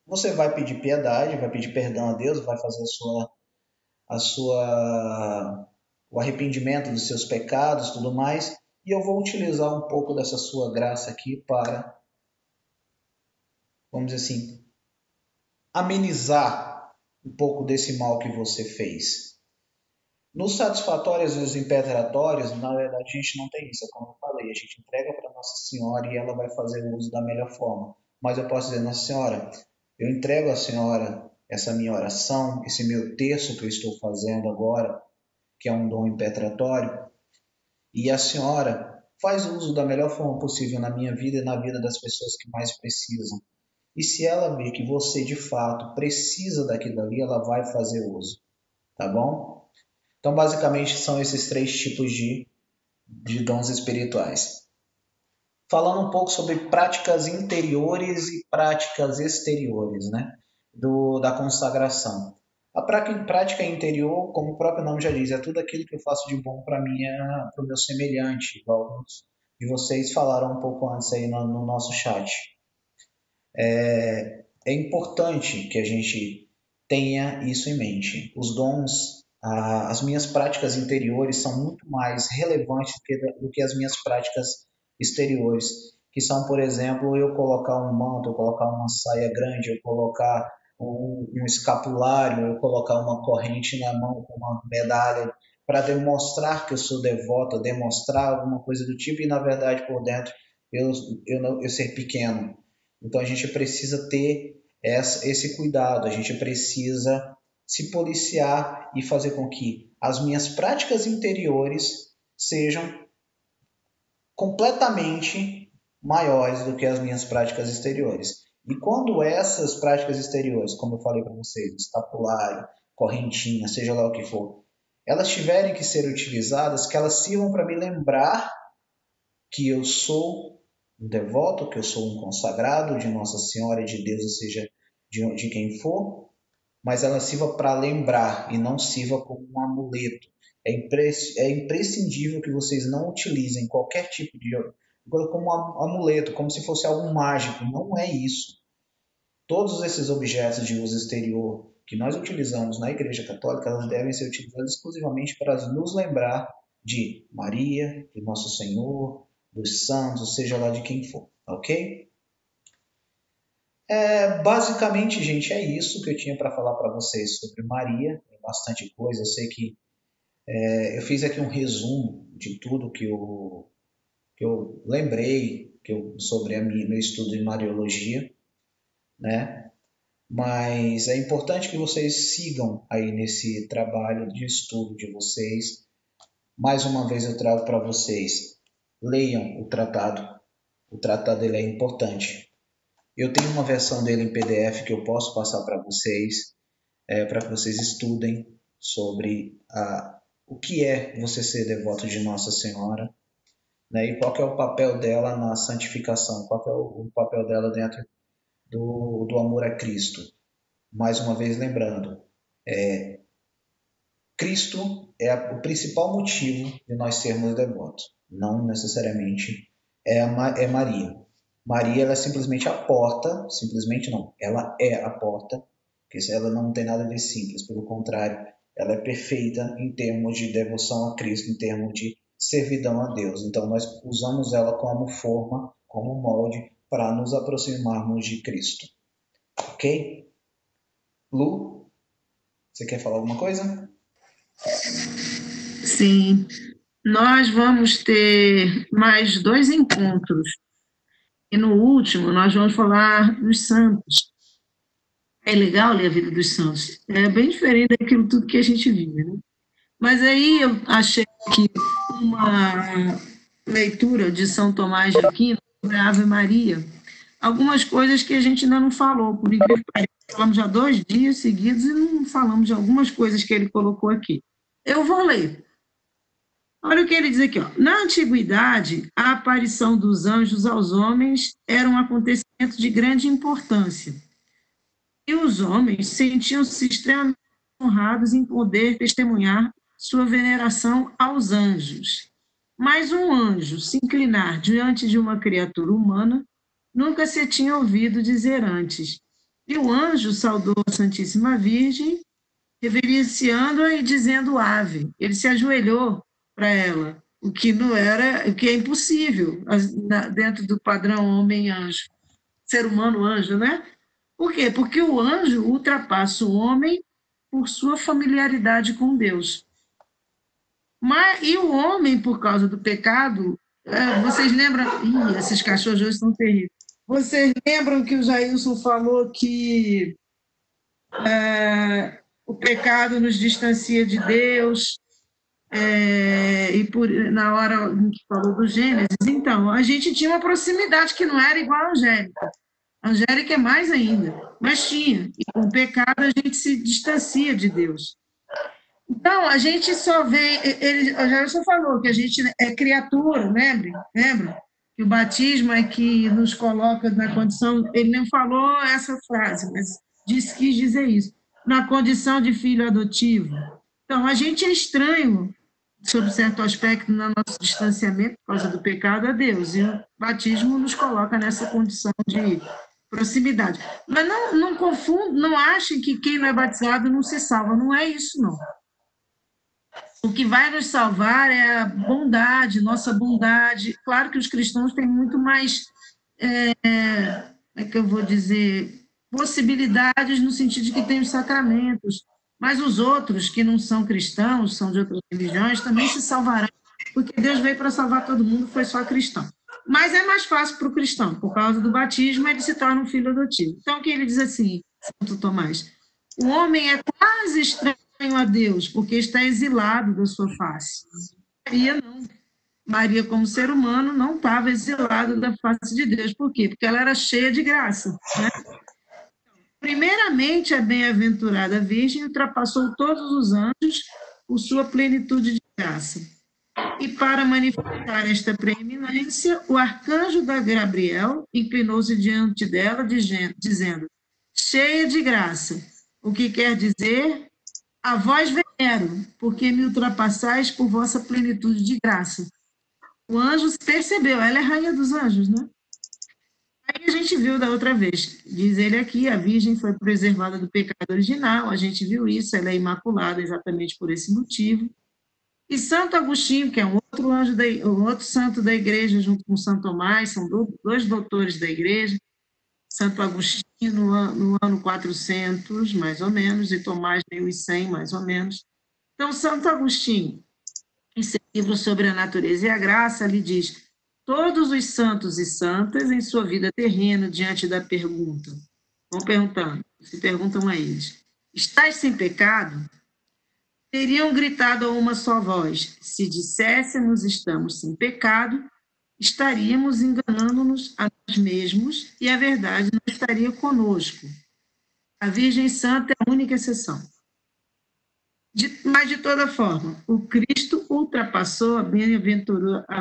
Você vai pedir piedade, vai pedir perdão a Deus, vai fazer o arrependimento dos seus pecados, tudo mais, e eu vou utilizar um pouco dessa sua graça aqui para, vamos dizer assim, amenizar um pouco desse mal que você fez. Nos satisfatórios e nos impetratórios, na verdade, a gente não tem isso, como eu falei, a gente entrega para Nossa Senhora e ela vai fazer o uso da melhor forma. Mas eu posso dizer: Nossa Senhora, eu entrego à Senhora essa minha oração, esse meu terço que eu estou fazendo agora, que é um dom impetratório, e a Senhora faz uso da melhor forma possível na minha vida e na vida das pessoas que mais precisam. E se ela ver que você de fato precisa daquilo ali, ela vai fazer uso. tá bom? Então, basicamente, são esses três tipos de dons espirituais. Falando um pouco sobre práticas interiores e práticas exteriores, né? Da consagração. A prática interior, como o próprio nome já diz, é tudo aquilo que eu faço de bom para o meu semelhante, igual alguns de vocês falaram um pouco antes aí no nosso chat. É importante que a gente tenha isso em mente. Os dons, as minhas práticas interiores são muito mais relevantes do que as minhas práticas exteriores, que são, por exemplo, eu colocar um manto, eu colocar uma saia grande, eu colocar um escapulário, eu colocar uma corrente na mão com uma medalha para demonstrar que eu sou devoto, demonstrar alguma coisa do tipo, e na verdade por dentro eu ser pequeno. Então a gente precisa ter esse cuidado, a gente precisa se policiar e fazer com que as minhas práticas interiores sejam completamente maiores do que as minhas práticas exteriores. E quando essas práticas exteriores, como eu falei para vocês, escapulário, correntinha, seja lá o que for, elas tiverem que ser utilizadas, que elas sirvam para me lembrar que eu sou um devoto, que eu sou um consagrado de Nossa Senhora e de Deus, ou seja, de quem for, mas ela sirva para lembrar e não sirva como um amuleto. É imprescindível que vocês não utilizem qualquer tipo de como um amuleto, como se fosse algo mágico. Não é isso. Todos esses objetos de uso exterior que nós utilizamos na Igreja Católica, elas devem ser utilizados exclusivamente para nos lembrar de Maria, de Nosso Senhor, dos santos, seja lá de quem for, ok? Basicamente, gente, é isso que eu tinha para falar para vocês sobre Maria. Tem bastante coisa. Eu sei que eu fiz aqui um resumo de tudo que eu lembrei sobre meu estudo de Mariologia, né? Mas é importante que vocês sigam aí nesse trabalho de estudo de vocês. Mais uma vez eu trago para vocês, leiam o tratado. O tratado ele é importante. Eu tenho uma versão dele em PDF que eu posso passar para vocês, para que vocês estudem sobre o que é você ser devoto de Nossa Senhora, né, e qual que é o papel dela na santificação, qual que é o papel dela dentro do amor a Cristo. Mais uma vez lembrando, Cristo é o principal motivo de nós sermos devotos, não necessariamente é Maria. Maria ela é simplesmente a porta, simplesmente não, ela é a porta, porque ela não tem nada de simples, pelo contrário, ela é perfeita em termos de devoção a Cristo, em termos de servidão a Deus. Então nós usamos ela como forma, como molde para nos aproximarmos de Cristo. Ok? Lu, você quer falar alguma coisa? Sim, nós vamos ter mais 2 encontros. E no último, nós vamos falar dos santos. É legal ler a vida dos santos. É bem diferente daquilo tudo que a gente vive, né? Mas aí eu achei que uma leitura de São Tomás de Aquino, sobre a Ave Maria, algumas coisas que a gente ainda não falou, por incrível que pareça. Falamos já 2 dias seguidos e não falamos de algumas coisas que ele colocou aqui. Eu vou ler. Olha o que ele diz aqui, ó. Na antiguidade, a aparição dos anjos aos homens era um acontecimento de grande importância. E os homens sentiam-se extremamente honrados em poder testemunhar sua veneração aos anjos. Mas um anjo se inclinar diante de uma criatura humana nunca se tinha ouvido dizer antes. E o anjo saudou a Santíssima Virgem, reverenciando-a e dizendo ave. Ele se ajoelhou para ela, o que não era, o que é impossível dentro do padrão homem-anjo, ser humano-anjo, né? Por quê? Porque o anjo ultrapassa o homem por sua familiaridade com Deus. E o homem, por causa do pecado, vocês lembram? Ih, esses cachorros hoje estão terríveis. Vocês lembram que o Jailson falou que o pecado nos distancia de Deus, na hora em que falou do Gênesis? Então, a gente tinha uma proximidade que não era igual a Angélica. A Angélica é mais ainda, mas tinha. E com o pecado a gente se distancia de Deus. Então, a gente só vê, já só falou que a gente é criatura, lembra? Que o batismo é que nos coloca na condição, ele nem falou essa frase, mas quis dizer isso, na condição de filho adotivo. Então, a gente é estranho, sob certo aspecto, no nosso distanciamento por causa do pecado a Deus, e o batismo nos coloca nessa condição de proximidade. Mas não confundam, não achem que quem não é batizado não se salva, não é isso, não. O que vai nos salvar é a bondade, nossa bondade. Claro que os cristãos têm muito mais, como é que eu vou dizer, possibilidades no sentido de que tem os sacramentos, mas os outros que não são cristãos, são de outras religiões, também se salvarão, porque Deus veio para salvar todo mundo, foi só cristão. Mas é mais fácil para o cristão, por causa do batismo, ele se torna um filho adotivo. Então, o que ele diz assim, Santo Tomás? O homem é quase estranho a Deus, porque está exilado da sua face. Maria não. Maria, como ser humano, não estava exilada da face de Deus. Por quê? Porque ela era cheia de graça. Né? Primeiramente, a bem-aventurada Virgem ultrapassou todos os anjos por sua plenitude de graça. E para manifestar esta preeminência, o arcanjo da Gabriel inclinou-se diante dela, dizendo: cheia de graça. O que quer dizer? A vós venero, porque me ultrapassais por vossa plenitude de graça. O anjo percebeu, ela é rainha dos anjos, né? Aí a gente viu da outra vez, diz ele aqui, a Virgem foi preservada do pecado original, a gente viu isso, ela é imaculada exatamente por esse motivo. E Santo Agostinho, que é um outro anjo, um outro santo da igreja, junto com Santo Tomás, são dois doutores da igreja, Santo Agostinho no ano 400, mais ou menos, e Tomás 1100, mais ou menos. Então, Santo Agostinho, em seu livro sobre a natureza e a graça, lhe diz: todos os santos e santas, em sua vida terrena, diante da pergunta, vão perguntando, se perguntam a eles: estás sem pecado? Teriam gritado a uma só voz: se disséssemos estamos sem pecado, estaríamos enganando-nos a nós mesmos e a verdade não estaria conosco. A Virgem Santa é a única exceção. Mas, de toda forma, o Cristo ultrapassou a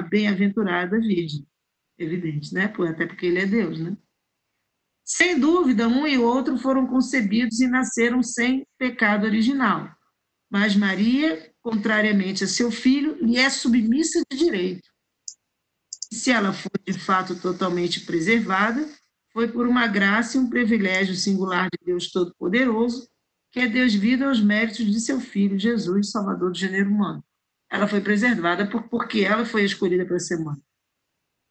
bem-aventurada Virgem. Evidente, né? Até porque ele é Deus, né? Sem dúvida, um e outro foram concebidos e nasceram sem pecado original. Mas Maria, contrariamente a seu filho, lhe é submissa de direito. E se ela foi, de fato, totalmente preservada, foi por uma graça e um privilégio singular de Deus Todo-Poderoso, que é devido aos méritos de seu Filho, Jesus, Salvador do gênero humano. Ela foi preservada porque ela foi escolhida para ser mãe.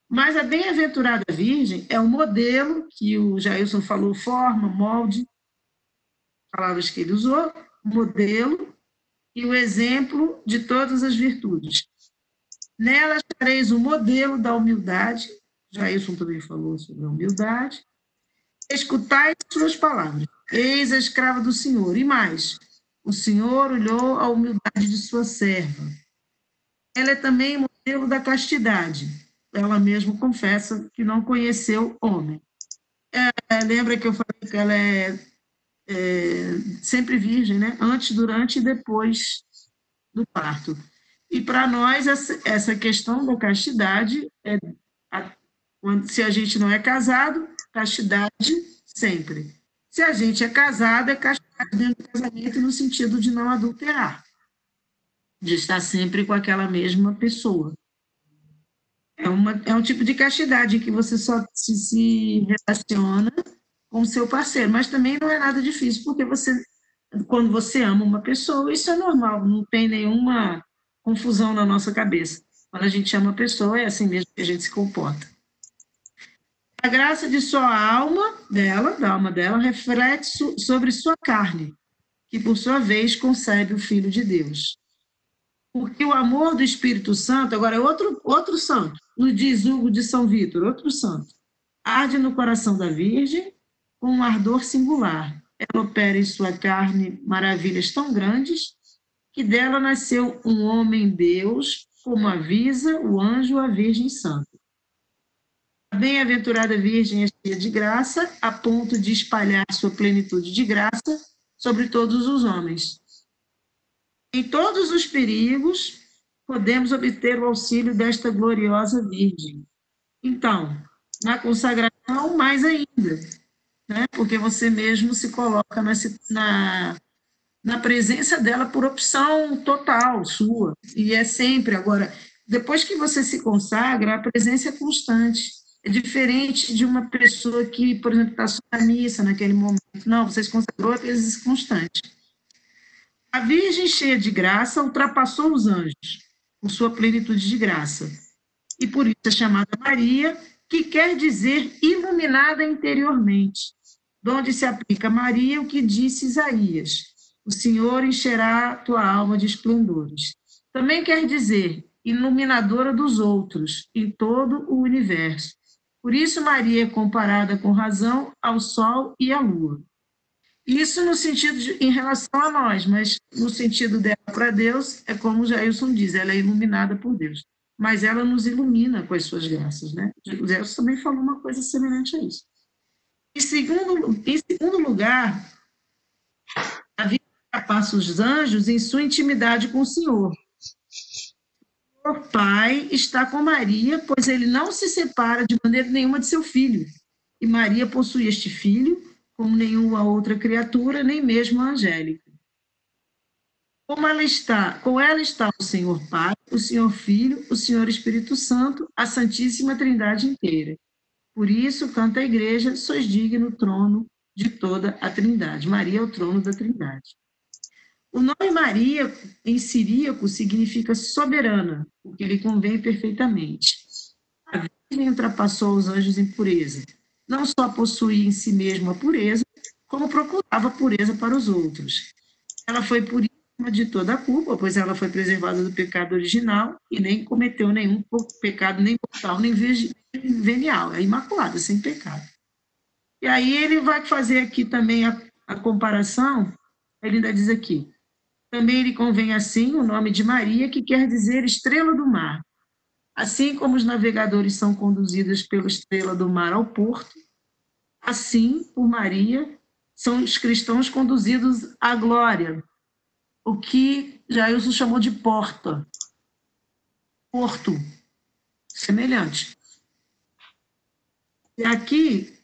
Mas a bem-aventurada Virgem é um modelo que o Jailson falou, forma, molde, palavras que ele usou, modelo e o exemplo de todas as virtudes. Nela achareis o modelo da humildade, Jailson também falou sobre a humildade, escutai suas palavras, eis a escrava do Senhor, e mais, o Senhor olhou a humildade de sua serva. Ela é também modelo da castidade, ela mesma confessa que não conheceu homem. Lembra que eu falei que ela é sempre virgem, né? Antes, durante e depois do parto. E para nós, essa questão da castidade, se a gente não é casado, castidade sempre. Se a gente é casado, é castidade dentro do casamento no sentido de não adulterar, de estar sempre com aquela mesma pessoa. É um tipo de castidade que você só se relaciona com o seu parceiro, mas também não é nada difícil, porque quando você ama uma pessoa, isso é normal, não tem nenhuma confusão na nossa cabeça. Quando a gente ama a pessoa, é assim mesmo que a gente se comporta. A graça de sua alma, da alma dela, reflete sobre sua carne, que por sua vez concebe o Filho de Deus. Porque o amor do Espírito Santo, agora é outro santo, no diz Hugo de São Vítor, outro santo, arde no coração da Virgem com um ardor singular. Ela opera em sua carne maravilhas tão grandes que dela nasceu um homem-deus, como avisa o anjo a Virgem Santa. A bem-aventurada Virgem é cheia de graça, a ponto de espalhar sua plenitude de graça sobre todos os homens. Em todos os perigos, podemos obter o auxílio desta gloriosa Virgem. Então, na consagração, mais ainda, né? Porque você mesmo se coloca na presença dela por opção total sua. E é sempre. Agora, depois que você se consagra, a presença é constante. É diferente de uma pessoa que, por exemplo, está só na missa naquele momento. Não, você se consagrou, a presença é constante. A Virgem cheia de graça ultrapassou os anjos, com sua plenitude de graça. E por isso é chamada Maria, que quer dizer iluminada interiormente, donde se aplica a Maria o que disse Isaías: o Senhor encherá tua alma de esplendores. Também quer dizer iluminadora dos outros, em todo o universo. Por isso Maria é comparada com razão ao sol e à lua. Isso no sentido em relação a nós, mas no sentido dela para Deus, é como o Jailson diz, ela é iluminada por Deus. Mas ela nos ilumina com as suas graças, né? O Jailson também falou uma coisa semelhante a isso. Em segundo lugar, a vida ultrapassa os anjos em sua intimidade com o Senhor. O Pai está com Maria, pois ele não se separa de maneira nenhuma de seu filho. E Maria possui este filho, como nenhuma outra criatura, nem mesmo a angélica. Com ela está o Senhor Pai, o Senhor Filho, o Senhor Espírito Santo, a Santíssima Trindade inteira. Por isso, canta a igreja, sois digno trono de toda a Trindade. Maria é o trono da Trindade. O nome Maria, em siríaco, significa soberana, o que lhe convém perfeitamente. A Virgem ultrapassou os anjos em pureza. Não só possuía em si mesma a pureza, como procurava pureza para os outros. Ela foi puríssima de toda a culpa, pois ela foi preservada do pecado original e nem cometeu nenhum pecado, nem mortal, nem venial. É imaculada, sem pecado. E aí ele vai fazer aqui também a comparação, ele ainda diz aqui, também lhe convém assim o nome de Maria, que quer dizer estrela do mar. Assim como os navegadores são conduzidos pela estrela do mar ao porto, assim, por Maria, são os cristãos conduzidos à glória, o que Jailson chamou de porto, semelhante. E aqui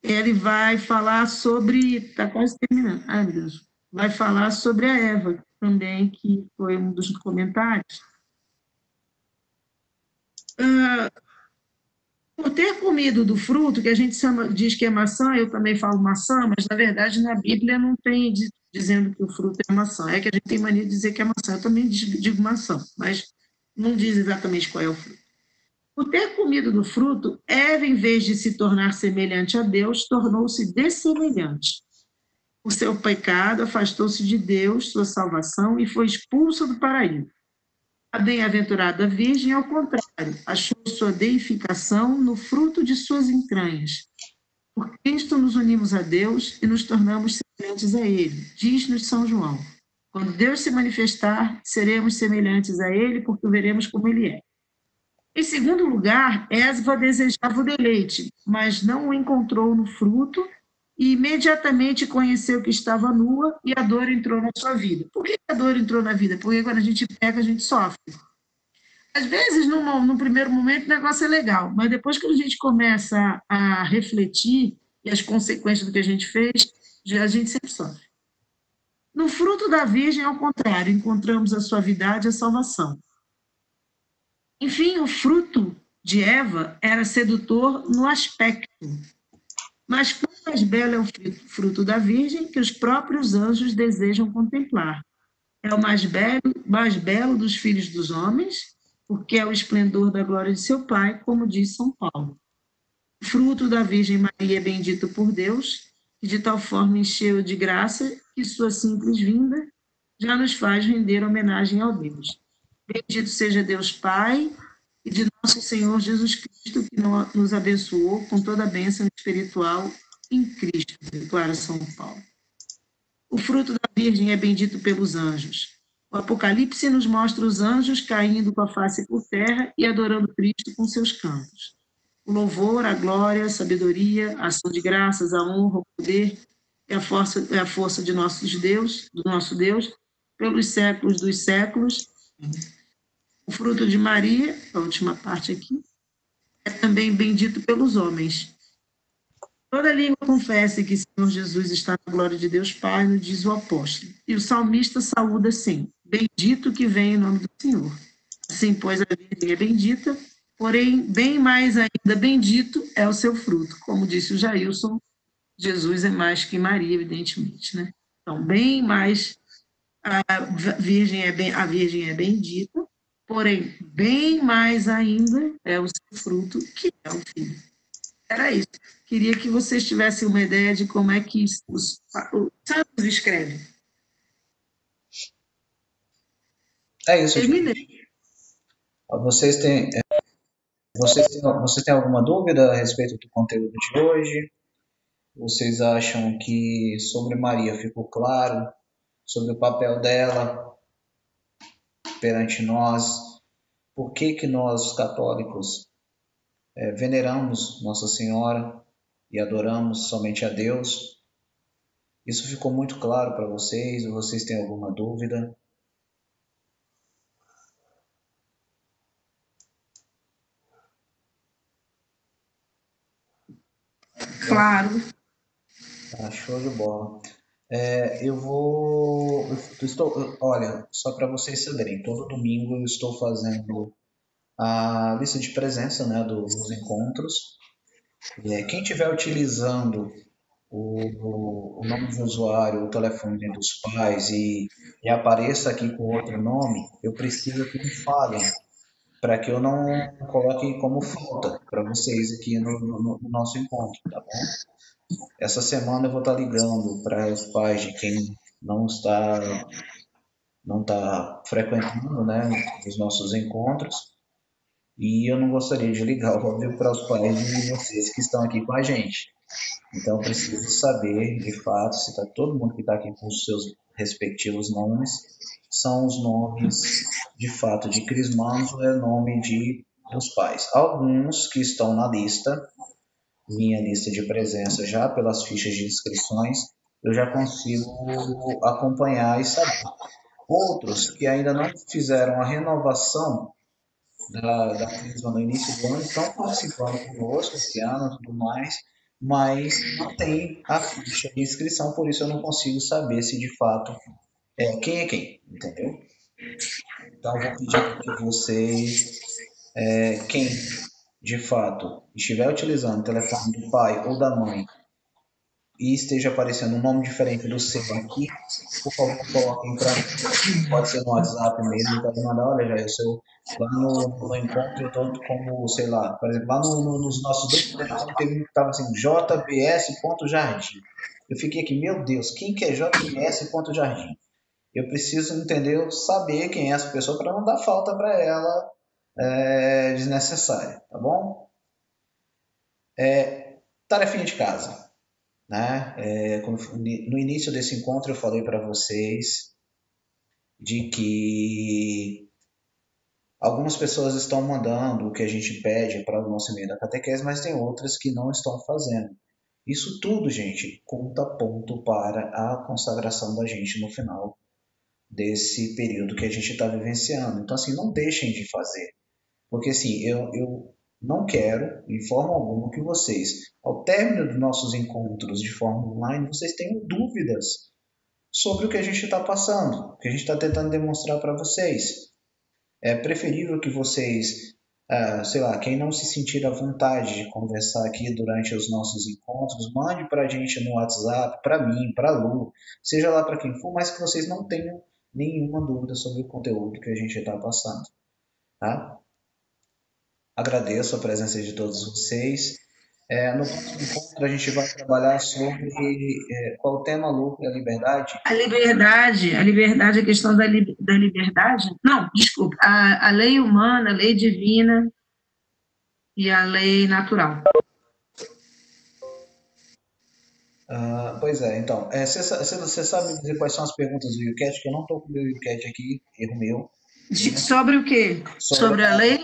ele vai falar sobre, está quase terminando, ai meu Deus, vai falar sobre a Eva também, que foi um dos comentários. Por ter comido do fruto, que a gente diz que é maçã, eu também falo maçã, mas na verdade na Bíblia não tem dizendo que o fruto é maçã. É que a gente tem mania de dizer que é maçã. Eu também digo maçã, mas não diz exatamente qual é o fruto. Por ter comido do fruto, Eva, em vez de se tornar semelhante a Deus, tornou-se dessemelhante. O seu pecado afastou-se de Deus, sua salvação, e foi expulsa do paraíso. A bem-aventurada Virgem, ao contrário, achou sua deificação no fruto de suas entranhas. Por Cristo nos unimos a Deus e nos tornamos semelhantes a Ele, diz-nos São João. Quando Deus se manifestar, seremos semelhantes a Ele, porque o veremos como Ele é. Em segundo lugar, Eva desejava o deleite, mas não o encontrou no fruto e imediatamente conheceu que estava nua e a dor entrou na sua vida. Por que a dor entrou na vida? Porque quando a gente peca, a gente sofre. Às vezes, num primeiro momento, o negócio é legal, mas depois que a gente começa a refletir e as consequências do que a gente fez, a gente sempre sofre. No fruto da Virgem, ao contrário, encontramos a suavidade e a salvação. Enfim, o fruto de Eva era sedutor no aspecto, mas quanto mais belo é o fruto da Virgem que os próprios anjos desejam contemplar. É o mais belo dos filhos dos homens, porque é o esplendor da glória de seu Pai, como diz São Paulo. O fruto da Virgem Maria é bendito por Deus, que de tal forma encheu de graça que sua simples vinda já nos faz render homenagem ao Deus. Bendito seja Deus Pai e de nosso Senhor Jesus Cristo, que nos abençoou com toda a bênção espiritual em Cristo, declara São Paulo. O fruto da Virgem é bendito pelos anjos. O Apocalipse nos mostra os anjos caindo com a face por terra e adorando Cristo com seus cantos. O louvor, a glória, a sabedoria, a ação de graças, a honra, o poder e a força de do nosso Deus pelos séculos dos séculos. O fruto de Maria, a última parte aqui, é também bendito pelos homens. Toda língua confessa que Senhor Jesus está na glória de Deus Pai, nos diz o apóstolo. E o salmista saúda assim: bendito que vem em nome do Senhor. Assim, pois, a Virgem é bendita, porém, bem mais ainda bendito é o seu fruto. Como disse o Jailson, Jesus é mais que Maria, evidentemente, né? Então, bem mais a Virgem é bendita, porém, bem mais ainda é o seu fruto, que é o Filho. Era isso. Queria que vocês tivessem uma ideia de como é que os santos escrevem. É isso, Terminei. gente. Vocês têm alguma dúvida a respeito do conteúdo de hoje? Vocês acham que sobre Maria ficou claro? Sobre o papel dela perante nós? Por que que nós, católicos, veneramos Nossa Senhora e adoramos somente a Deus? Isso ficou muito claro para vocês? Ou vocês têm alguma dúvida? Claro. Tá, show de bola. Olha, só para vocês saberem, todo domingo eu estou fazendo a lista de presença, né, dos encontros. Quem estiver utilizando o nome de usuário, o telefone dos pais e apareça aqui com outro nome, eu preciso que me falem para que eu não coloque como falta para vocês aqui no nosso encontro, tá bom? Essa semana eu vou estar ligando para os pais de quem não está frequentando, né, os nossos encontros. E eu não gostaria de ligar, óbvio, para os pais de vocês que estão aqui com a gente. Então, eu preciso saber, de fato, se tá todo mundo que está aqui com os seus respectivos nomes são os nomes, de fato, de crismandos ou é nome dos pais. Alguns que estão na lista, minha lista de presença já pelas fichas de inscrições, eu já consigo acompanhar e saber. Outros que ainda não fizeram a renovação da Crisma no início do ano estão participando conosco esse ano e tudo mais, mas não tem a ficha de inscrição, por isso eu não consigo saber se de fato quem é quem, entendeu? Então eu vou pedir que vocês, quem de fato estiver utilizando o telefone do pai ou da mãe e esteja aparecendo um nome diferente do seu aqui, por favor, coloquem para mim. Pode ser no WhatsApp mesmo, pode mandar, olha, já eu sou lá no encontro, eu estou como, sei lá, por exemplo, lá nos nossos dois telefones teve um que estava assim, jbs.jardim. Eu fiquei aqui, meu Deus, quem que é jbs.jardim? Eu preciso entender, saber quem é essa pessoa para não dar falta para ela desnecessária, tá bom? Tarefinha de casa, né? No início desse encontro eu falei para vocês de que algumas pessoas estão mandando o que a gente pede para o nosso e-mail da catequese, mas tem outras que não estão fazendo. Isso tudo, gente, conta ponto para a consagração da gente no final desse período que a gente está vivenciando. Então, assim, não deixem de fazer. Porque, assim, eu não quero, de forma alguma, que vocês, ao término dos nossos encontros de forma online, vocês tenham dúvidas sobre o que a gente está passando, o que a gente está tentando demonstrar para vocês. É preferível que vocês, sei lá, quem não se sentir à vontade de conversar aqui durante os nossos encontros, mande para a gente no WhatsApp, para mim, para a Lu, seja lá para quem for, mas que vocês não tenham nenhuma dúvida sobre o conteúdo que a gente está passando, tá? Agradeço a presença de todos vocês. No próximo encontro a gente vai trabalhar sobre qual o tema, Lu? É a liberdade? A liberdade, a questão da liberdade. Não, desculpa, a lei humana, a lei divina e a lei natural. Pois é, então, você sabe dizer quais são as perguntas do YouCat? Que eu não estou com o meu YouCat aqui, erro meu. Sobre o quê? Sobre a lei?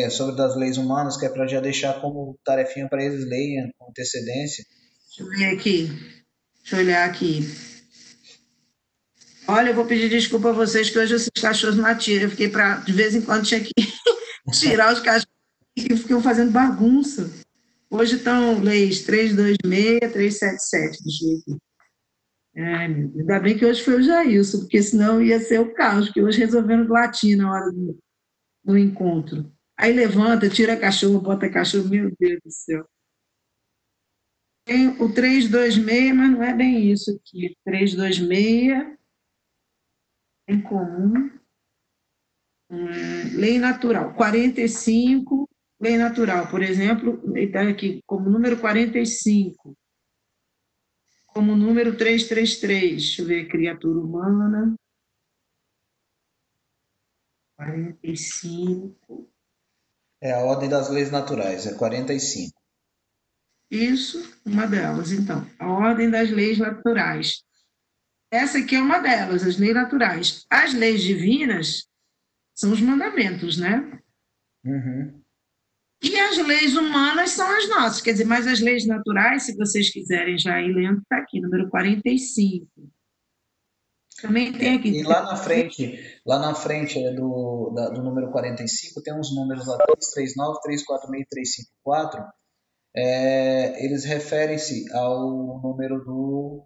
Sobre das leis humanas, que é para já deixar como tarefinha para eles lerem com antecedência. Deixa eu ver aqui. Deixa eu olhar aqui. Olha, eu vou pedir desculpa a vocês que hoje esses cachorros latiram. Eu fiquei para, de vez em quando, tinha que tirar os cachorros que ficam fazendo bagunça. Hoje estão leis 326, 377 do juízo. Ainda bem que hoje foi o Jailson, porque senão ia ser o caos, que hoje resolvendo latir na hora do encontro. Aí levanta, tira cachorro, bota cachorro, meu Deus do céu. Tem o 326, mas não é bem isso aqui. 326 em comum. Lei natural. 45, lei natural, por exemplo, está aqui como número 45. Como número 333. Deixa eu ver, criatura humana. 45. É a ordem das leis naturais, é 45. Isso, uma delas, então. A ordem das leis naturais. Essa aqui é uma delas, as leis naturais. As leis divinas são os mandamentos, né? Uhum. E as leis humanas são as nossas, quer dizer, mas as leis naturais, se vocês quiserem já ir lendo, está aqui, número 45. Também tem aqui. E lá na frente do número 45, tem uns números lá, 339, 346, 354, eles referem-se ao número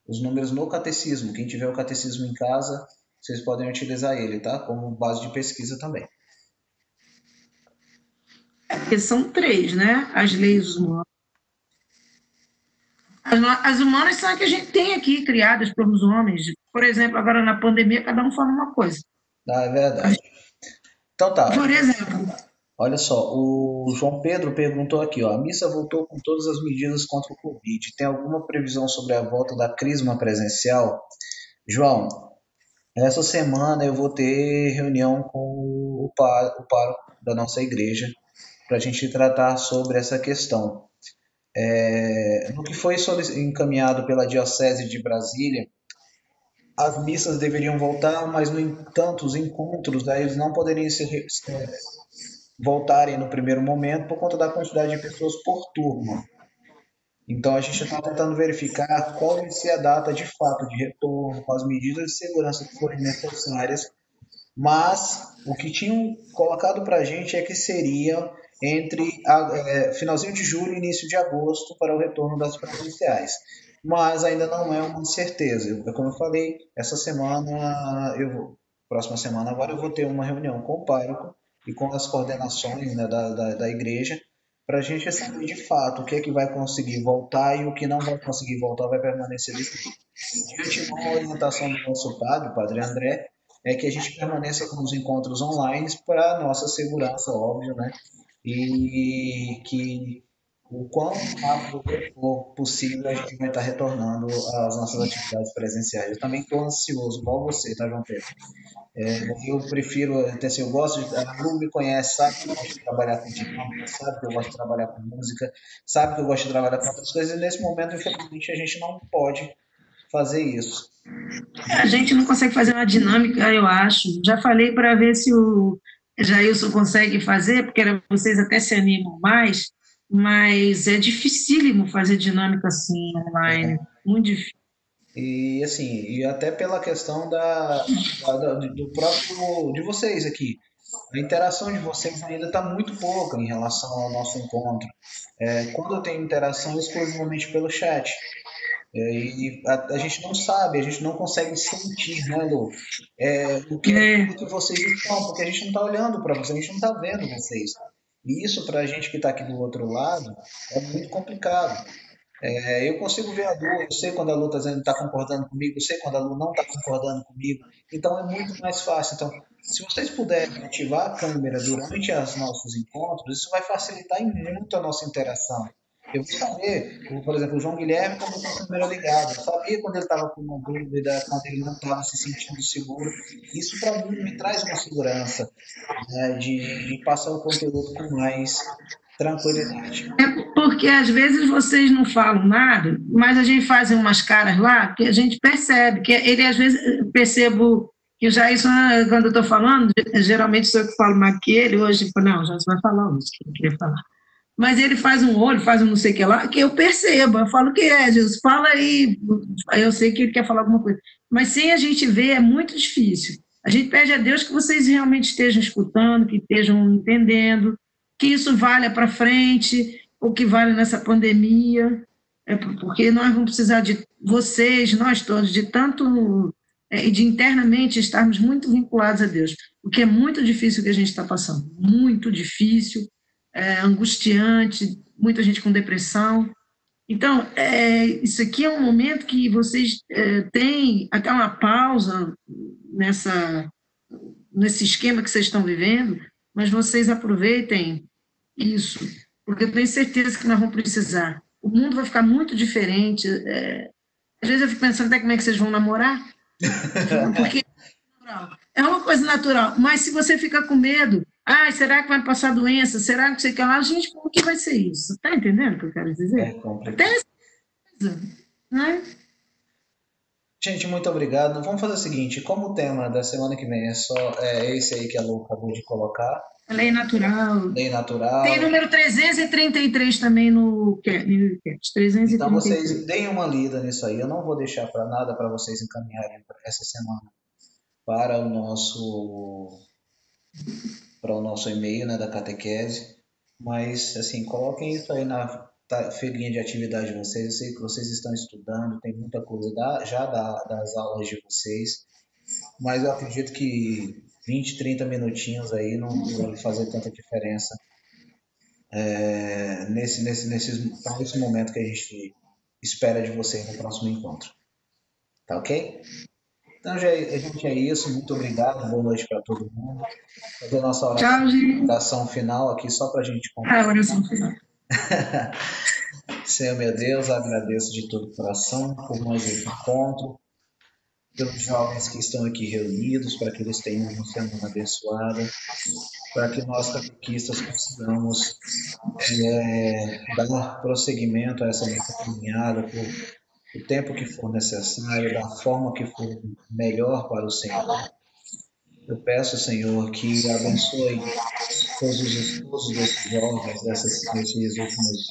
os números no catecismo. Quem tiver o catecismo em casa, vocês podem utilizar ele, tá? Como base de pesquisa também. Porque são três, né? As leis humanas. As humanas são as que a gente tem aqui, criadas pelos homens. Por exemplo, agora na pandemia, cada um fala uma coisa. Ah, é verdade. Então tá. Por exemplo. Olha só, o João Pedro perguntou aqui, ó, a missa voltou com todas as medidas contra o Covid. Tem alguma previsão sobre a volta da crisma presencial? João, essa semana eu vou ter reunião com o pároco da nossa igreja para a gente tratar sobre essa questão. No que foi encaminhado pela Diocese de Brasília, as missas deveriam voltar, mas, no entanto, os encontros eles não poderiam voltarem no primeiro momento por conta da quantidade de pessoas por turma. Então, a gente está tentando verificar qual vai ser a data de fato de retorno, com as medidas de segurança que forem necessárias, mas o que tinham colocado para a gente é que seria entre finalzinho de julho e início de agosto para o retorno das presenciais. Mas ainda não é uma certeza. Como eu falei, essa semana, próxima semana agora, eu vou ter uma reunião com o pároco e com as coordenações, né, da igreja, para a gente saber de fato o que é que vai conseguir voltar e o que não vai conseguir voltar vai permanecer desse jeito. De antemão, a orientação do nosso padre, o padre André, é que a gente permaneça com os encontros online para nossa segurança, óbvio, né? E que o quão rápido for possível a gente vai estar retornando às nossas atividades presenciais. Eu também estou ansioso, igual você, tá, João Pedro? Eu prefiro, assim, eu gosto de. A Lu me conhece, sabe que eu gosto de trabalhar com dinâmica, sabe que eu gosto de trabalhar com música, sabe que eu gosto de trabalhar com outras coisas, e nesse momento, infelizmente, a gente não pode fazer isso. A gente não consegue fazer uma dinâmica, eu acho. Já falei para ver se o Jailson consegue fazer, porque vocês até se animam mais, mas é dificílimo fazer dinâmica assim online, muito difícil. E assim, e até pela questão do próprio de vocês aqui. A interação de vocês ainda está muito pouca em relação ao nosso encontro. Quando eu tenho interação exclusivamente pelo chat. E a gente não sabe, a gente não consegue sentir, né, Lu? O que vocês estão, porque a gente não está olhando para vocês, a gente não está vendo vocês. E isso, para a gente que está aqui do outro lado, é muito complicado. Eu consigo ver a Lu, eu sei quando a Lu está concordando comigo, eu sei quando a Lu não está concordando comigo, então é muito mais fácil. Então, se vocês puderem ativar a câmera durante os nossos encontros, isso vai facilitar muito a nossa interação. Eu vou saber, por exemplo, o João Guilherme estava com a câmera ligada, eu sabia quando ele estava com uma dúvida, quando ele não estava se sentindo seguro. Isso para mim me traz uma segurança, né, de passar o conteúdo com mais tranquilidade. Porque às vezes vocês não falam nada, mas a gente faz umas caras lá que a gente percebe, que ele às vezes percebo que o Jailson, quando eu estou falando, geralmente sou eu que falo mais que ele, hoje, não, já vai falar hoje que eu queria falar. mas ele faz um olho, faz um não sei o que lá, que eu perceba. Eu falo, o que é, Jesus? Fala aí. Aí eu sei que ele quer falar alguma coisa. Mas sem a gente ver é muito difícil. A gente pede a Deus que vocês realmente estejam escutando, que estejam entendendo, que isso valha para frente, o que vale nessa pandemia, porque nós vamos precisar de vocês, nós todos, de tanto, e de internamente estarmos muito vinculados a Deus, o que é muito difícil o que a gente está passando, muito difícil, angustiante, muita gente com depressão. Então, isso aqui é um momento que vocês têm até uma pausa nessa, nesse esquema que vocês estão vivendo, mas vocês aproveitem isso, porque eu tenho certeza que nós vamos precisar. O mundo vai ficar muito diferente. Às vezes eu fico pensando até como é que vocês vão namorar, porque é uma coisa natural, mas se você fica com medo, será que vai passar doença? Será que você quer lá? Gente, como que vai ser isso? Está entendendo o que eu quero É dizer? Até complicado. essa coisa, né? Gente, muito obrigado. Vamos fazer o seguinte, como o tema da semana que vem é esse aí que a Lu acabou de colocar, A lei natural. lei Tem natural, número 333 também no CAT, então 333. vocês deem uma lida nisso aí. Eu não vou deixar para nada para vocês encaminharem essa semana para o nosso e-mail, né, da catequese, mas assim, coloquem isso aí na feirinha de atividade de vocês. Eu sei que vocês estão estudando, tem muita coisa das aulas de vocês, mas eu acredito que 20, 30 minutinhos aí não vai fazer tanta diferença para esse momento que a gente espera de vocês no próximo encontro. Tá ok? Então, gente, é isso. Muito obrigado. Boa noite para todo mundo. Fazer a nossa Tchau, gente. oração final aqui, só para a gente Agora sim. Senhor meu Deus, agradeço de todo o coração por mais esse encontro, pelos jovens que estão aqui reunidos, para que eles tenham uma semana abençoada, para que nós catequistas consigamos dar prosseguimento a essa nossa caminhada por o tempo que for necessário, da forma que for melhor para o Senhor. Eu peço, Senhor, que abençoe todos os esposos desses jovens, desses últimos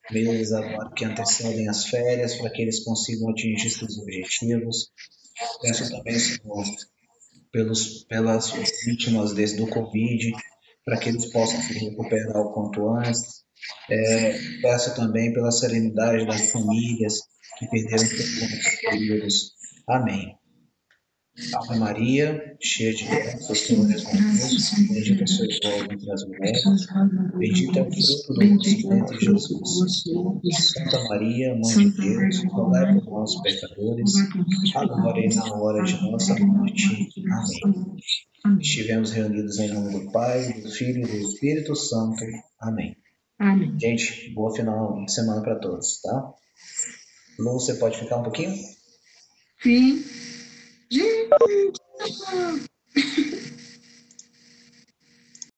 meses agora que antecedem as férias, para que eles consigam atingir seus objetivos. Peço também, Senhor, pelas vítimas do Covid, para que eles possam se recuperar o quanto antes. Peço também pela serenidade das famílias que perderam seus entes queridos. Amém. Ave Maria, cheia de graça, o Senhor é convosco, bendita sois vós entre as mulheres, bendito é o fruto do vosso ventre, Jesus. Santa Maria, Mãe de Deus, rogai por nós, pecadores, agora e na hora de nossa morte. Amém. Estivemos reunidos em nome do Pai, do Filho e do Espírito Santo. Amém. Amém. Gente, boa final de semana para todos, tá? Lu, você pode ficar um pouquinho? Sim. Gente.